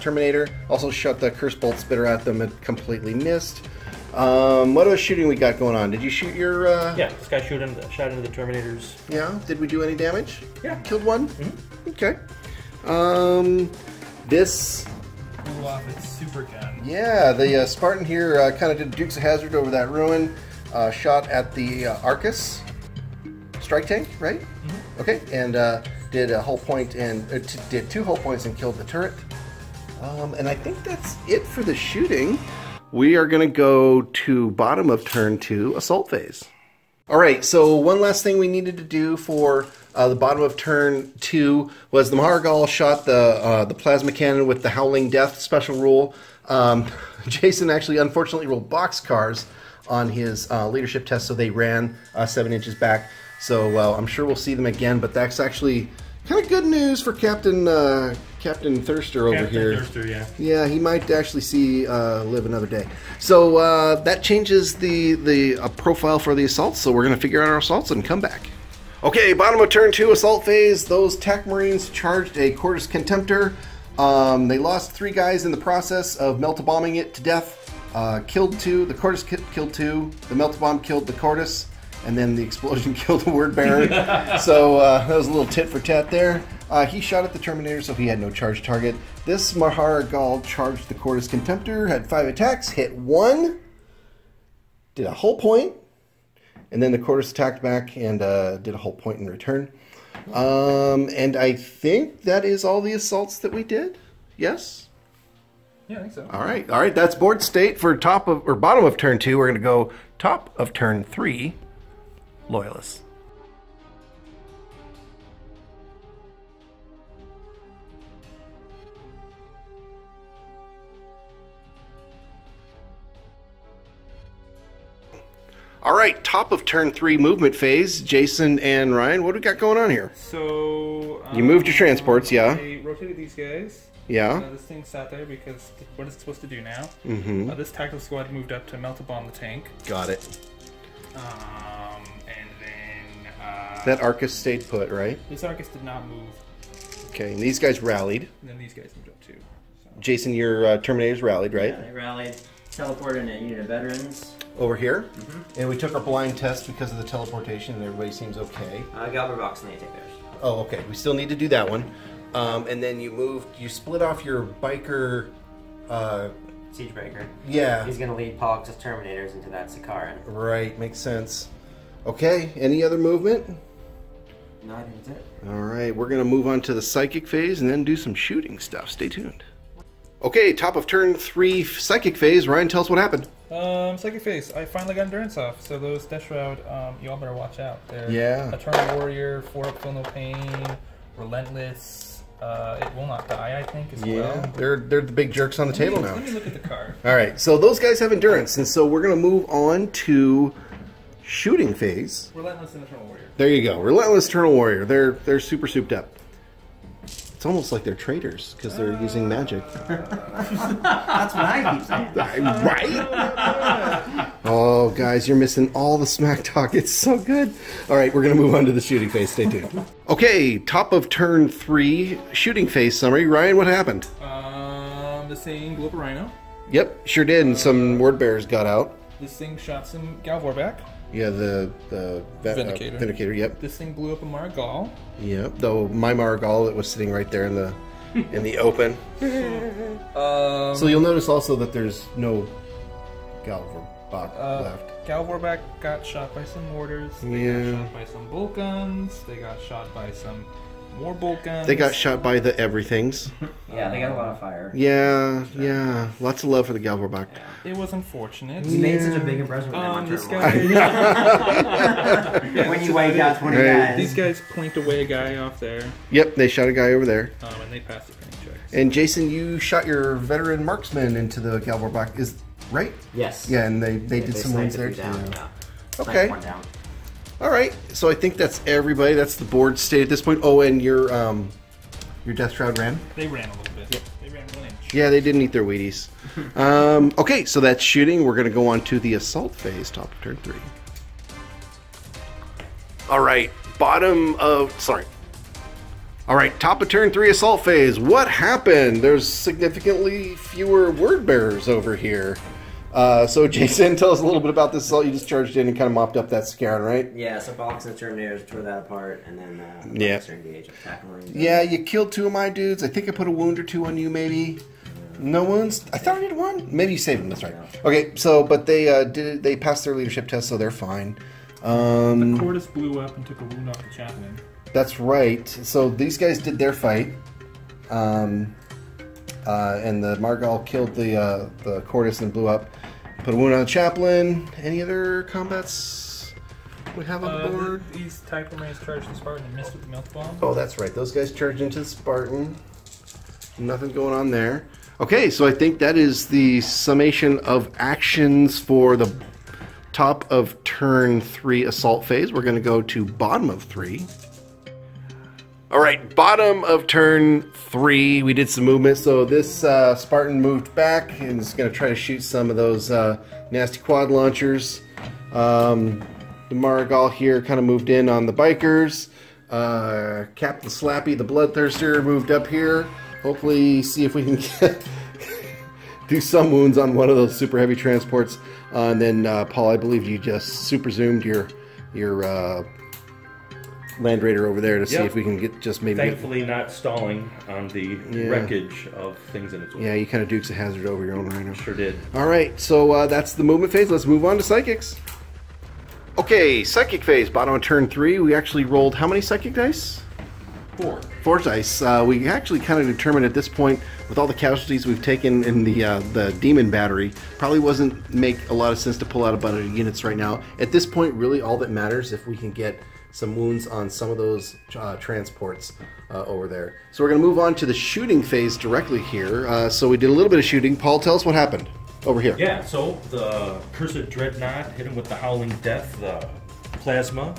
Terminator. Also shot the Curse Bolt Spitter at them and completely missed. What other shooting we got going on? Did you shoot your... Yeah, this guy shot into the Terminators. Yeah? Did we do any damage? Yeah. Killed 1? Okay. This... Blew off its super gun. Yeah, the Spartan here kind of did Dukes of Hazzard over that ruin. Shot at the Arcus strike tank, right? Okay, and did a hull point and did 2 hull points and killed the turret. And I think that's it for the shooting. We are going to go to bottom of turn 2, assault phase. All right, so one last thing we needed to do for the bottom of turn 2 was the Maharagal shot the plasma cannon with the Howling Death special rule. Jason actually unfortunately rolled boxcars on his leadership test, so they ran 7 inches back. So I'm sure we'll see them again, but that's actually kind of good news for Captain Thirster over here. Captain Thirster, yeah. Yeah, he might actually see live another day. So that changes the profile for the assaults. So we're going to figure out our assaults and come back. Okay, bottom of turn 2, assault phase. Those TAC Marines charged a Cortus Contemptor. They lost 3 guys in the process of melta-bombing it to death. Killed 2. The Cortus killed 2. The melta-bomb killed the Cortus. And then the explosion killed the Word Bearer. So that was a little tit for tat there. He shot at the Terminator, so he had no charge target. This Maharagal charged the Cortus Contemptor, had 5 attacks, hit 1, did a hull point, and then the Cortus attacked back and did a hull point in return. And I think that is all the assaults that we did. Yes? Yeah, I think so. All right. That's board state for top of or bottom of turn 2. We're going to go top of turn 3. Loyalists. All right, top of turn 3 movement phase. Jason and Ryan, what do we got going on here? So You moved your transports, yeah. I rotated these guys. Yeah. This thing sat there because what it's supposed to do now. Mm-hmm. This tactical squad moved up to melta-bomb the tank. Got it. And then That Arcus stayed put, right? this Arcus did not move. Okay, and these guys rallied. And then these guys moved up too. So. Jason, your Terminators rallied, right? Yeah, they rallied, teleported in a unit of veterans. Over here. Mm-hmm. And we took our blind test because of the teleportation, and everybody seems okay. Galber box and they take theirs. Oh, okay. We still need to do that one. And then you split off your biker... Siegebreaker. Yeah. He's going to lead Pollux' Terminators into that Sakaran. Right, makes sense. Okay, any other movement? No, I think that's it. All right, we're going to move on to the Psychic phase and then do some shooting stuff. Stay tuned. Okay, top of turn 3 Psychic phase. Ryan, tell us what happened. Psychic phase. I finally got endurance off. So those Death Shroud, you all better watch out. They're Yeah. Eternal Warrior, 4-up, feel no pain, Relentless. It will not die, I think, as well. They're the big jerks on the table now. Let me look at the card. All right, so those guys have endurance, and so we're going to move on to shooting phase. Relentless and Eternal Warrior. There you go, Relentless Eternal Warrior. They're super souped up. It's almost like they're traitors because they're using magic. That's what I keep saying. Right? Oh, guys, you're missing all the smack talk. It's so good. All right, we're going to move on to the shooting phase. Stay tuned. Okay, top of turn 3 shooting phase summary. Ryan, what happened? This thing blew up a Rhino. Yep, sure did, and some Word Bearers got out. This thing shot some Galvor back. Yeah, the Vindicator. Vindicator, yep. This thing blew up a Margal. Yep, though my Marigal that was sitting right there in the in the open. So you'll notice also that there's no Galvorbach left. Galvorbach got shot by some mortars. They got shot by some bolt guns. They got shot by some more bolt guns. They got shot by the everythings. Yeah, they got a lot of fire. Yeah. Lots of love for the Galvorbach. It was unfortunate. You made such a big impression with them this on guy. when you wiped out 20 guys. These guys point away a guy off there. Yep, they shot a guy over there. And they passed the training checks. And Jason, you shot your veteran marksman into the Galvorbach, is right? Yes. Yeah, and they did some wounds there too. Okay. Down. All right. So I think that's everybody. That's the board state at this point. Oh, and your Death Shroud ran? They ran a little bit. Yep. They ran 1 inch. Yeah, they didn't eat their Wheaties. Okay, so that's shooting. We're going to go on to the assault phase, top of turn 3. All right, top of turn 3 assault phase. What happened? There's significantly fewer word bearers over here. So Jason, tell us a little bit about this assault. You just charged in and kind of mopped up that scout, right? Yeah, so Boxing turned near, tore that apart, and then engaged, tackling. Yeah, you killed 2 of my dudes. I think I put a wound or 2 on you, maybe. No wounds? I thought I did 1. Maybe you saved them. That's right. Okay, so but they passed their leadership test, so they're fine. The Cordis blew up and took a wound off the chaplain. That's right. So these guys did their fight. And the Margal killed the Cordis and blew up. Put a wound on the chaplain. Any other combats we have on the board? These type remains charged the Spartan and missed with the melt bomb. Oh, that's right. Those guys charged into the Spartan. Nothing going on there. Okay, so I think that is the summation of actions for the top of turn 3 assault phase. We're going to go to bottom of 3. All right, bottom of turn 3, we did some movement. So this Spartan moved back and is going to try to shoot some of those nasty quad launchers. The Marigal here kind of moved in on the bikers. Captain Slappy, the Bloodthirster, moved up here. Hopefully see if we can do some wounds on one of those super heavy transports. And then Paul, I believe you just super zoomed your Land Raider over there to see if we can get just maybe... Thankfully not stalling on the wreckage of things in its way. Yeah, you kind of Dukes of Hazzard over your own Rhino. Sure did. All right, so that's the movement phase. Let's move on to Psychics. Okay, Psychic phase. Bottom of turn 3, we actually rolled how many Psychic dice? 4. 4 dice. We actually kind of determined at this point, with all the casualties we've taken in the Demon Battery, probably wasn't make a lot of sense to pull out a bunch of units right now. At this point, really all that matters if we can get some wounds on some of those transports over there. So we're going to move on to the shooting phase directly here. So we did a little bit of shooting. Paul, tell us what happened over here. Yeah, so the Cursed Dreadnought hit him with the Howling Death, the Plasma,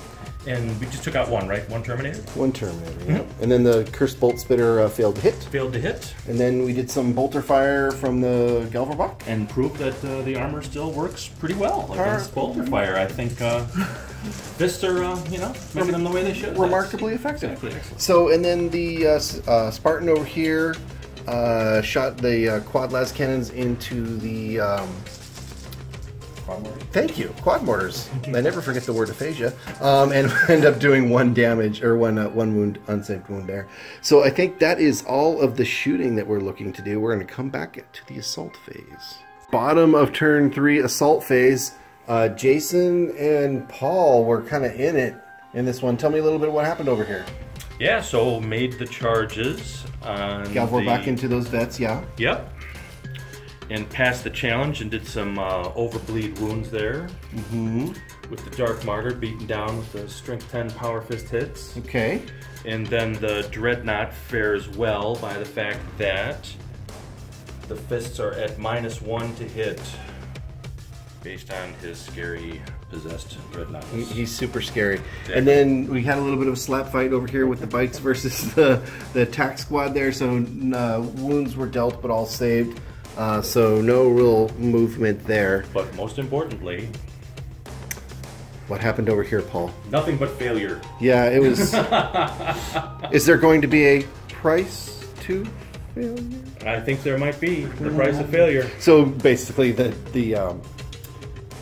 and we just took out 1, right? 1 Terminator? 1 Terminator, yeah. And then the Cursed Bolt Spitter failed to hit. Failed to hit. And then we did some bolter fire from the Galvorbach. And proved that the armor still works pretty well against bolter fire. I think fists are, making them the way they should. Remarkably effective. Exactly. So, and then the Spartan over here shot the quad las cannons into the... Thank you, quad mortars. I never forget the word aphasia, and end up doing 1 damage or one wound, unsaved wound there. So I think that is all of the shooting that we're looking to do. We're going to come back to the assault phase. Bottom of turn 3 assault phase. Jason and Paul were kind of in it in this one. Tell me a little bit what happened over here. Yeah, so made the charges on Galvor back into those vets, yeah. Yep. And passed the challenge and did some overbleed wounds there. Mm-hmm. With the Dark Martyr beaten down with the Strength 10 Power Fist hits. Okay. And then the Dreadnought fares well by the fact that the fists are at -1 to hit based on his scary possessed Dreadnought. He's super scary. Exactly. And then we had a little bit of a slap fight over here with the bikes versus the attack squad there. So wounds were dealt but all saved. So no real movement there. But most importantly, what happened over here, Paul? Nothing but failure. Yeah, it was. Is there going to be a price to failure? I think there might be the price of failure. So basically,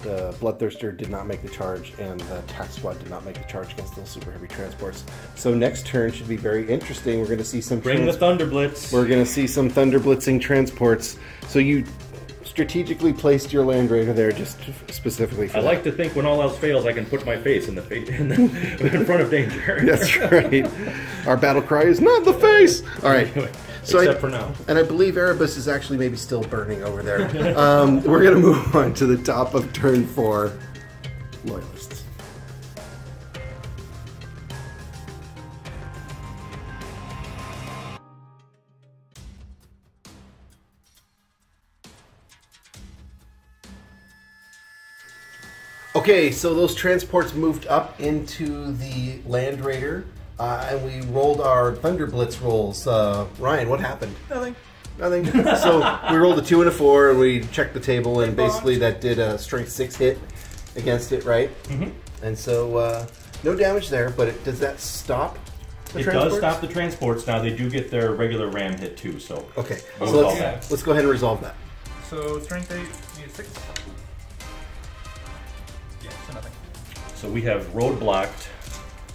The Bloodthirster did not make the charge, and the attack squad did not make the charge against those super heavy transports. So next turn should be very interesting. We're going to see some... Bring the Thunder Blitz. We're going to see some Thunder Blitzing transports. So you strategically placed your Land Raider there just specifically for I like to think when all else fails, I can put my face in in front of danger. That's right. Our battle cry is not the face. All right. So Except for now. And I believe Erebus is actually maybe still burning over there. We're going to move on to the top of turn 4, Loyalists. Okay, so those transports moved up into the Land Raider, and we rolled our Thunder Blitz rolls. Ryan, what happened? Nothing. Nothing. So we rolled a 2 and a 4, and we checked the table, and basically that did a strength 6 hit against it, right? Mm-hmm. And so no damage there, but does that stop the transports? Does stop the transports. Now they do get their regular ram hit too, so... Okay, so let's go ahead and resolve that. So strength 8, need 6. Yeah, so nothing. So we have roadblocked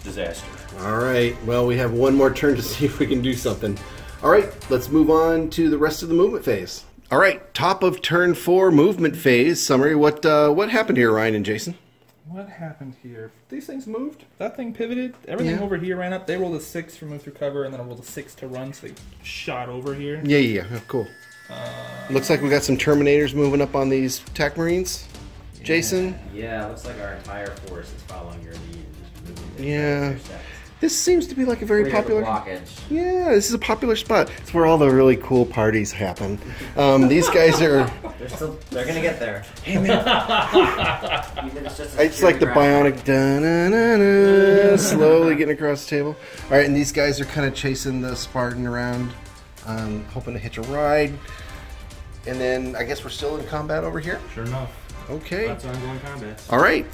disaster. All right, well, we have one more turn to see if we can do something. All right, let's move on to the rest of the movement phase. All right, top of turn 4 movement phase. Summary, what happened here, Ryan and Jason? What happened here? These things moved. That thing pivoted. Everything over here ran up. They rolled a 6 for move through cover, and then I rolled a 6 to run, so they shot over here. Yeah, cool. Looks like we got some Terminators moving up on these attack marines. Yeah. Jason? Yeah, looks like our entire force is following your lead and just moving. Yeah. This seems to be like a very popular... blockage. Yeah, this is a popular spot. It's where all the really cool parties happen. These guys are... They're gonna get there. Hey, man. Even it's just It's like the bionic da-na-na-na, slowly getting across the table. All right, and these guys are kind of chasing the Spartan around, hoping to hitch a ride. And then I guess we're still in combat over here? Sure enough. Okay. That's ongoing combat. All right.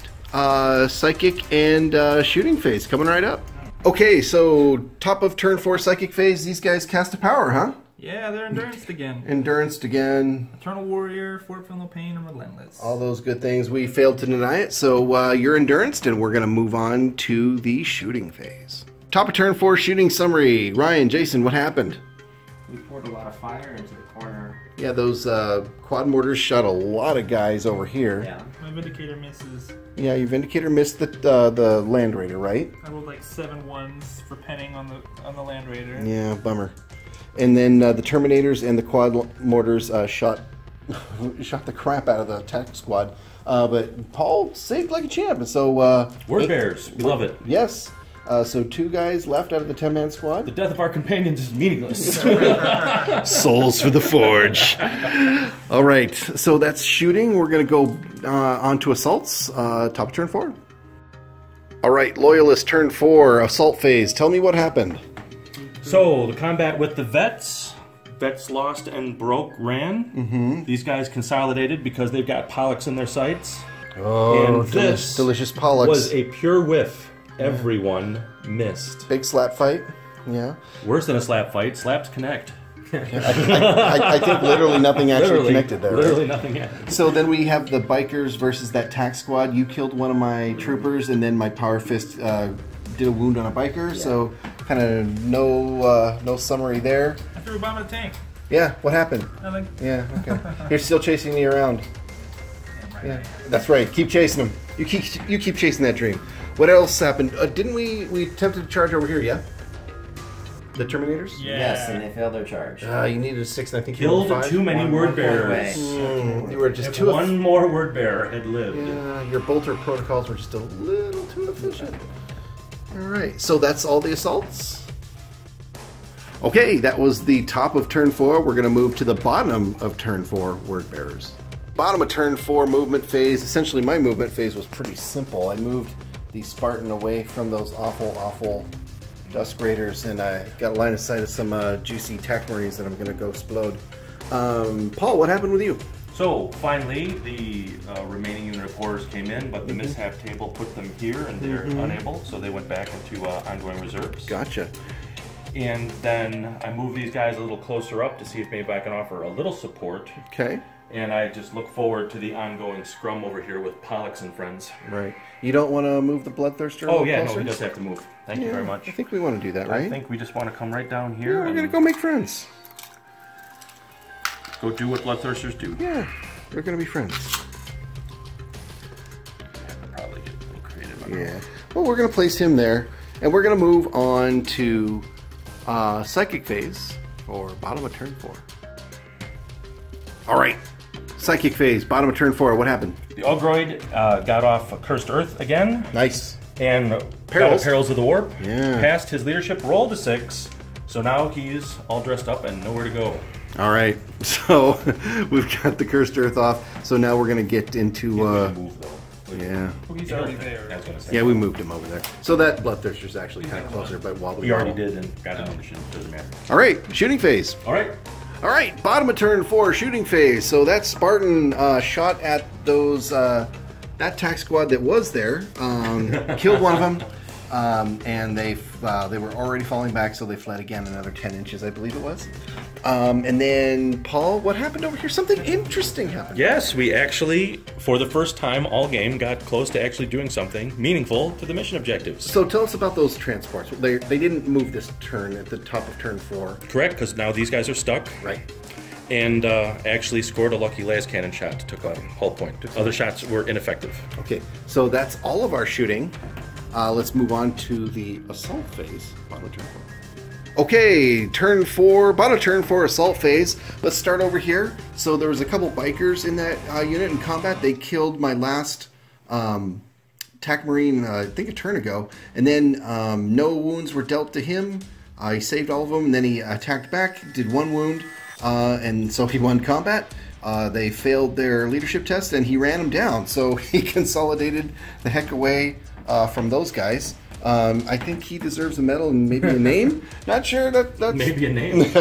Psychic and shooting phase coming right up. Okay, so top of turn 4 psychic phase, these guys cast a power, huh? Yeah, they're enduranceed again. Enduranceed again. Eternal Warrior, Fort Feel No Pain, and Relentless. All those good things. We failed to deny it, so you're enduranced, and we're going to move on to the shooting phase. Top of turn 4 shooting summary. Ryan, Jason, what happened? We poured a lot of fire into the corner. Yeah, those quad mortars shot a lot of guys over here. Yeah. My Vindicator misses. Yeah, your Vindicator missed the Land Raider, right? I rolled like 7 ones for penning on the Land Raider. Yeah, bummer. And then the Terminators and the quad mortars shot the crap out of the attack squad. But Paul saved like a champ, and so Word Bearers, we love it. Yes. So 2 guys left out of the 10-man squad. The death of our companions is meaningless. Souls for the forge. All right, so that's shooting. We're going to go on to assaults. Top of turn 4. All right, Loyalist turn 4, assault phase. Tell me what happened. So, the combat with the vets. Vets lost and broke ran. Mm-hmm. These guys consolidated because they've got Pollux in their sights. Oh, and this delicious Pollux. Was a pure whiff. Everyone missed. Big slap fight. Yeah. Worse than a slap fight. Slaps connect. I think literally nothing actually connected there. Literally right? nothing happened. So then we have the bikers versus that tack squad. You killed one of my troopers, and then my power fist did a wound on a biker. Yeah. So kind of no summary there. I threw a bomb at a tank. Yeah. What happened? Nothing. Yeah. Okay. You're still chasing me around. Yeah. That's right. Keep chasing him. You keep chasing that dream. What else happened? Didn't we attempted to charge over here? Yeah. The Terminators? Yeah. Yes, and they failed their charge. You needed a 6, and I think killed you rolled 5. Too many word bearers. You were just if too. One more word bearer had lived. Yeah, your bolter protocols were just a little too efficient. All right, so that's all the assaults. Okay, that was the top of turn 4. We're going to move to the bottom of turn 4, word bearers. Bottom of turn 4 movement phase. Essentially, my movement phase was pretty simple. I moved the Spartan away from those awful Dusk Raiders, and I got a line of sight of some juicy tack marines that I'm going to go explode. Paul, what happened with you? So, finally, the remaining unit of Horus came in, but the mishap table put them here, and they're unable, so they went back into ongoing reserves. Gotcha. And then I move these guys a little closer up to see if maybe I can offer a little support. Okay. And I just look forward to the ongoing scrum over here with Pollux and friends. Right. You don't want to move the Bloodthirster? Oh yeah, no, he does have to move. Thank you very much. I think we want to do that, right? I think we just want to come right down here. Yeah, we're gonna go make friends. Go do what Bloodthirsters do. Yeah, we're gonna be friends. Probably get a little creative. Yeah. Well, we're gonna place him there, and we're gonna move on to Psychic Phase for bottom of turn 4. All right. Psychic Phase, bottom of turn 4. What happened? The Ogroid got off a Cursed Earth again. Nice. And Perils. got a Perils of the Warp. Yeah. Passed his leadership, rolled a 6. So now he's all dressed up and nowhere to go. All right. So we've got the Cursed Earth off. So now we're gonna get into. Move, though. Yeah. Well, he's already there. I was gonna say. Yeah, we moved him over there. So that Bloodthirster's actually kind of closer, but while We already did and got an mission. Doesn't matter. All right, shooting phase. All right. All right, bottom of turn 4, shooting phase. So that Spartan shot at those that tac squad that was there, killed one of them, and they were already falling back, so they fled again another 10 inches, I believe it was. And then, Paul, what happened over here? Something interesting happened. Yes, we actually, for the first time all game, got close to actually doing something meaningful to the mission objectives. So tell us about those transports. They didn't move this turn at the top of turn 4. Correct, because now these guys are stuck. Right. And actually scored a lucky las cannon shot, took a hull point. Other shots were ineffective. Okay, so that's all of our shooting. Let's move on to the assault phase. Bottom of turn 4. Okay, turn 4, bottom of turn 4 assault phase. Let's start over here. So there was a couple bikers in that unit in combat. They killed my last TAC Marine, I think a turn ago. And then no wounds were dealt to him. He saved all of them, and then he attacked back, did 1 wound, and so he won combat. They failed their leadership test, and he ran them down. So he consolidated the heck away from those guys. I think he deserves a medal and maybe a name. Not sure. That's maybe a name.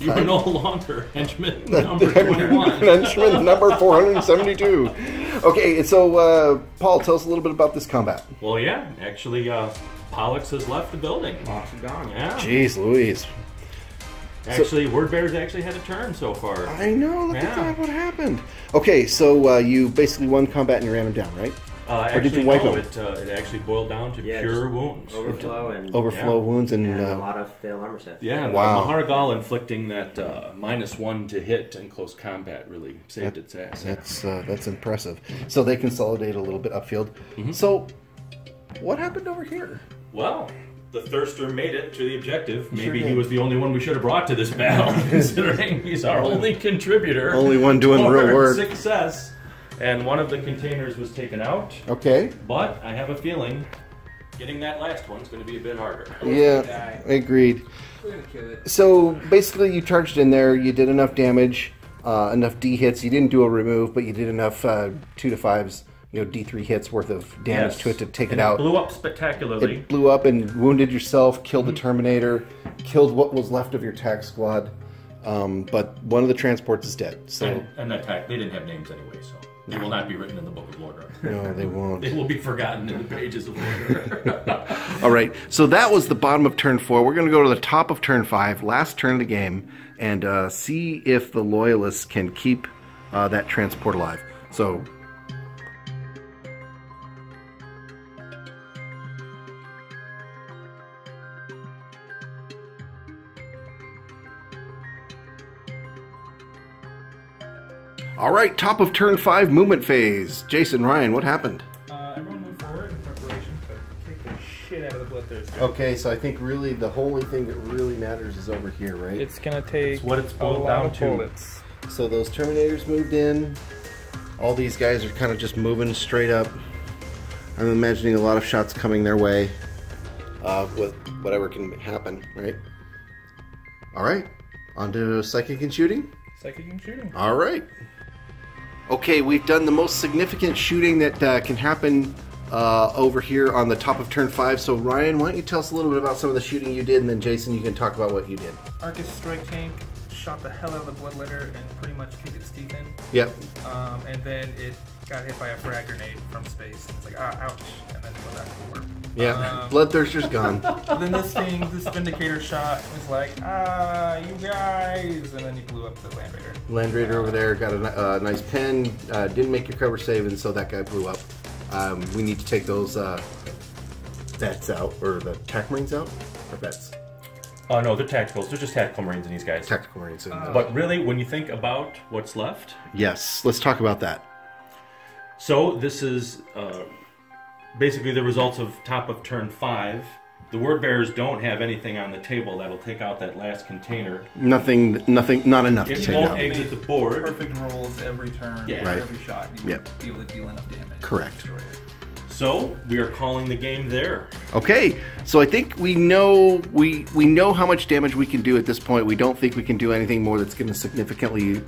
You are no longer henchman number 21. Henchman number 472. Okay, so Paul, tell us a little bit about this combat. Well, yeah, actually, Pollux has left the building. Pollux is gone. Yeah. Jeez Louise. Actually, Word Bearers actually had a turn so far. I know. Look at that. What happened? Okay, so you basically won combat and you ran him down, right? Or did you wipe him? It actually boiled down to pure wounds. Overflow wounds and a lot of failed armor sets. Yeah, wow. Maharagal inflicting that -1 to hit in close combat really saved its ass. That's impressive. So they consolidate a little bit upfield. Mm-hmm. So what happened over here? Well, the Thirster made it to the objective. Maybe he was the only one we should have brought to this battle, considering he's our only contributor. Only one doing real work. Success. And one of the containers was taken out. Okay. But I have a feeling getting that last one's going to be a bit harder. Yeah, agreed. We're gonna kill it. So basically you charged in there, you did enough damage, enough D hits. You didn't do a remove, but you did enough 2 to 5s, D3 hits worth of damage to it to take it out. It blew up spectacularly. It blew up and wounded yourself, killed the Terminator, killed what was left of your tac squad. But one of the transports is dead. So and that tac, they didn't have names anyway, so they will not be written in the Book of Lore. No, they won't. They will be forgotten in the pages of Lore. All right, so that was the bottom of turn 4. We're going to go to the top of turn 5, last turn of the game, and see if the Loyalists can keep that transport alive. So all right, top of turn 5 movement phase. Jason, Ryan, what happened? Everyone move forward in preparation to kick the shit out of the Bloodthirster. Okay, so I think really the only thing that really matters is over here, right? It's gonna take what it's a boiled lot down of to. bullets. So those Terminators moved in. All these guys are kind of just moving straight up. I'm imagining a lot of shots coming their way with whatever can happen, right? All right, on to psychic and shooting. Psychic and shooting. All right. Okay, we've done the most significant shooting that can happen over here on the top of turn 5. So Ryan, why don't you tell us a little bit about some of the shooting you did, and then Jason, you can talk about what you did. Arcus Strike Tank shot the hell out of the Bloodletter and pretty much kicked its teeth in. Yep. And then it got hit by a frag grenade from space. It's like, ouch, and then go back to warp. Yeah, Bloodthirster's gone. Then this Vindicator shot was like, you guys, and then he blew up the Land Raider. Land Raider over there got a nice pen, didn't make your cover save, and so that guy blew up. We need to take those vets out, or the attack marines out, or vets. Oh no, they're tacticals. They're just tactical marines in these guys. Tactical marines. But really, when you think about what's left, yes, let's talk about that. So this is basically the results of top of turn 5. The Word Bearers don't have anything on the table that'll take out that last container. Nothing, not enough to It take won't out. exit the board. Perfect rolls every turn, Yeah. every shot. You would be able to deal enough damage. Correct. To destroy it. So we are calling the game there. Okay, so I think we know how much damage we can do at this point. We don't think we can do anything more that's going to significantly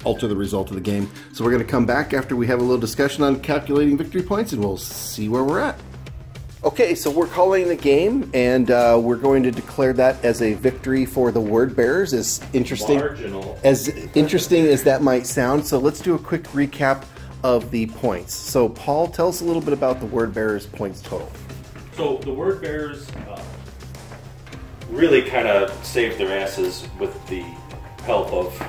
alter the result of the game. So we're going to come back after we have a little discussion on calculating victory points, and we'll see where we're at. Okay, so we're calling the game, and we're going to declare that as a victory for the Word Bearers. As interesting as that might sound, so let's do a quick recap of the points. So Paul, tell us a little bit about the Word Bearers points total. So the Word Bearers really kind of saved their asses with the help of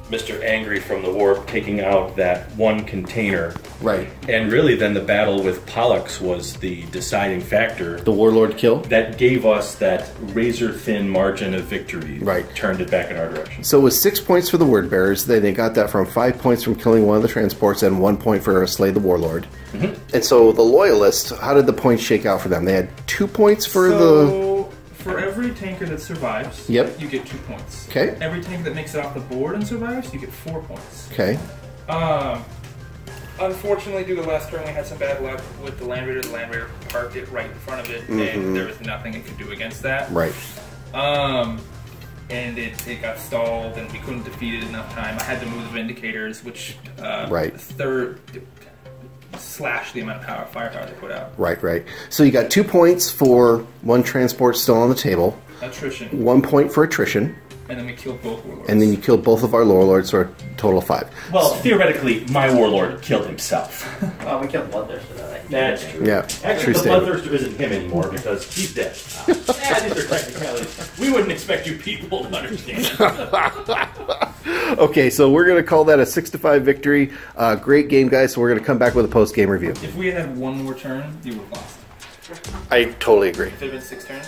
Mr. Angry from the Warp taking out that one container. Right. And really then the battle with Pollux was the deciding factor. The Warlord kill? That gave us that razor-thin margin of victory. Right. Turned it back in our direction. So it was 6 points for the Word Bearers. They got that from 5 points from killing one of the transports and 1 point for Slay the Warlord. Mm-hmm. And so the Loyalists, how did the points shake out for them? They had 2 points for For every tanker that survives, yep, you get 2 points. Okay. Every tanker that makes it off the board and survives, you get 4 points. Okay. Unfortunately, due to the last turn, we had some bad luck with the Land Raider. The Land Raider parked it right in front of it, and there was nothing it could do against that. Right. And it got stalled, and we couldn't defeat it in enough time. I had to move the Vindicators, which slash the amount of firepower they put out. Right. So you got 2 points for one transport still on the table. Attrition. 1 point for attrition. And then we killed both Warlords. And then you killed both of our Warlords, so a total of 5. Well, theoretically, my Warlord killed himself. Well, we killed Bloodthirster, though. That's true. Yeah. Actually, the Bloodthirster isn't him anymore because he's dead. These are technicalities. We wouldn't expect you people to understand. Okay, so we're going to call that a 6-5 victory. Great game, guys, so we're going to come back with a post-game review. If we had one more turn, you would have lost. I totally agree. If it had been 6 turns.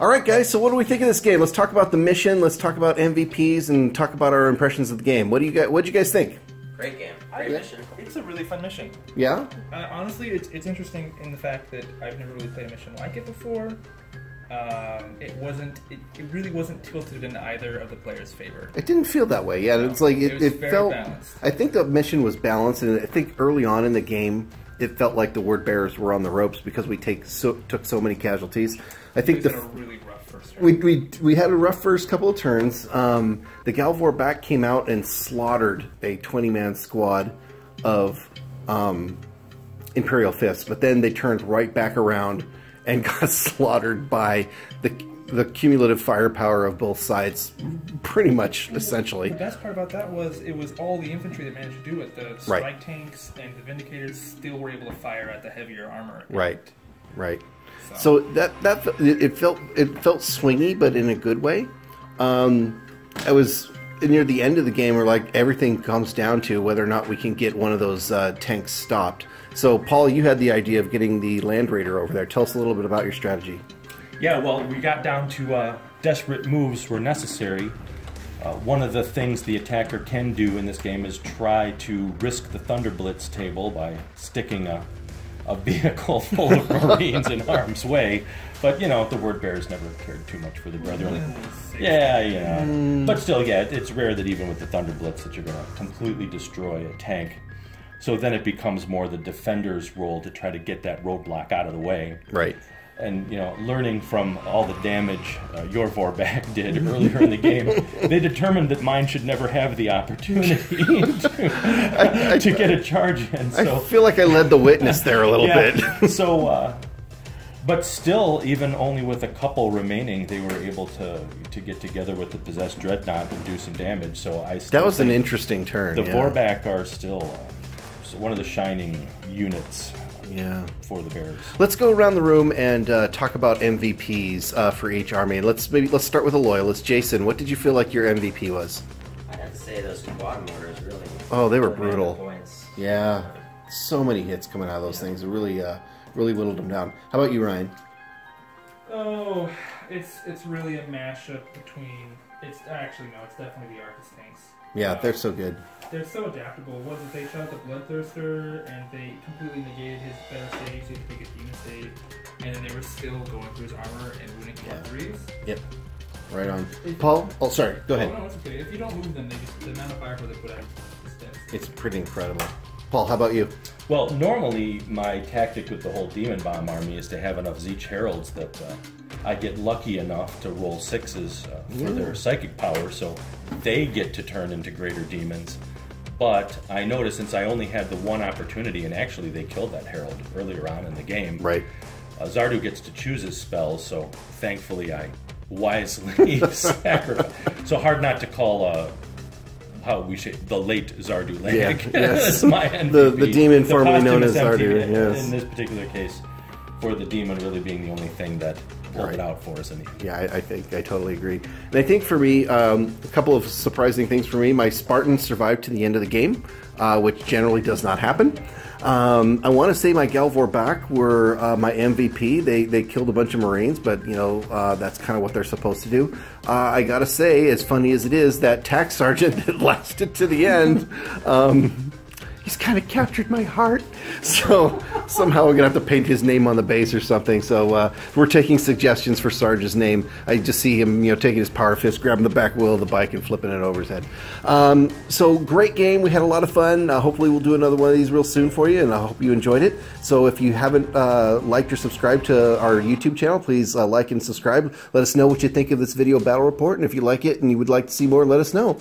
All right, guys, so what do we think of this game? Let's talk about the mission, let's talk about MVPs, and talk about our impressions of the game. What do you guys think? Great game. Great mission. It's a really fun mission. Yeah? Honestly, it's interesting in the fact that I've never really played a mission like it before. It really wasn't tilted in either of the players' favor. It didn't feel that way. Yeah, it's like it very felt balanced. I think the mission was balanced, and I think early on in the game it felt like the Word Bearers were on the ropes because we took so many casualties. I think a really rough first turn. we had a rough first couple of turns. The Galvor back came out and slaughtered a 20-man squad of Imperial fists, but then they turned right back around and got slaughtered by the cumulative firepower of both sides, pretty much, essentially. The best part about that was it was all the infantry that managed to do it. The strike tanks and the Vindicators still were able to fire at the heavier armor. Right. So it felt swingy, but in a good way. I was near the end of the game where like everything comes down to whether or not we can get one of those tanks stopped. So Paul, you had the idea of getting the Land Raider over there. Tell us a little bit about your strategy. Yeah, well, we got down to desperate moves were necessary. One of the things the attacker can do in this game is try to risk the Thunder Blitz table by sticking a vehicle full of Marines in harm's way. But, you know, the Word Bearers never cared too much for the Brethren. Yeah. But still, yeah, it's rare that even with the Thunder Blitz that you're going to completely destroy a tank. So then it becomes more the defender's role to try to get that roadblock out of the way. Right. and learning from all the damage your Vorback did earlier in the game, they determined that mine should never have the opportunity to get a charge in. So I feel like I led the witness there a little bit. So, but still, even only with a couple remaining, they were able to get together with the Possessed Dreadnought and do some damage. So that was an interesting turn. The Vorback are still one of the shining units. Yeah, for the Bears. Let's go around the room and talk about MVPs for each army. Let's start with the Loyalists. Jason, what did you feel like your MVP was? I'd have to say those quad mortars really. Oh, they were brutal. Points. Yeah, so many hits coming out of those things. It really whittled them down. How about you, Ryan? Oh, it's really a mashup between. It's definitely the Arcus tanks. Yeah, they're so good. They're so adaptable. Wasn't they shot the Bloodthirster and they completely negated his better saves, so he could take a demon save, and then they were still going through his armor and winning quad threes. Yep. Right on. Paul? Oh, sorry. Go ahead. No, it's okay. If you don't move them, the amount of firepower they put out is devastating. It's pretty incredible. Paul, how about you? Well, normally my tactic with the whole Demon Bomb army is to have enough Zeech Heralds that I get lucky enough to roll 6s for their psychic power, so they get to turn into greater demons. But I noticed, since I only had the one opportunity, and actually they killed that Herald earlier on in the game, right? Zardu gets to choose his spells, so thankfully I wisely sacrificed. So hard not to call the late Zardu Lag. Yeah, yes. My MVP. The demon formerly known as Zardu. Yes. In this particular case, for the demon really being the only thing that pulled it out for us. Yeah, I think I totally agree. And I think for me, a couple of surprising things for me. My Spartans survived to the end of the game, which generally does not happen. I want to say my Galvorback were my MVP. They killed a bunch of Marines, but that's kind of what they're supposed to do. I gotta say, as funny as it is, that tax sergeant that lasted to the end, he's kind of captured my heart. So somehow I'm gonna have to paint his name on the base or something. So we're taking suggestions for Sarge's name. I just see him, taking his power fist, grabbing the back wheel of the bike and flipping it over his head. So great game. We had a lot of fun. Hopefully we'll do another one of these real soon for you, and I hope you enjoyed it. So if you haven't liked or subscribed to our YouTube channel, please like and subscribe. Let us know what you think of this video battle report, and if you like it and you would like to see more, let us know.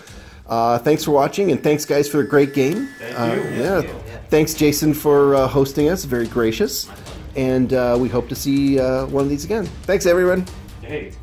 Thanks for watching, and thanks, guys, for a great game. Thank you. Yeah. Thanks, Jason, for hosting us. Very gracious. And we hope to see one of these again. Thanks, everyone. Hey.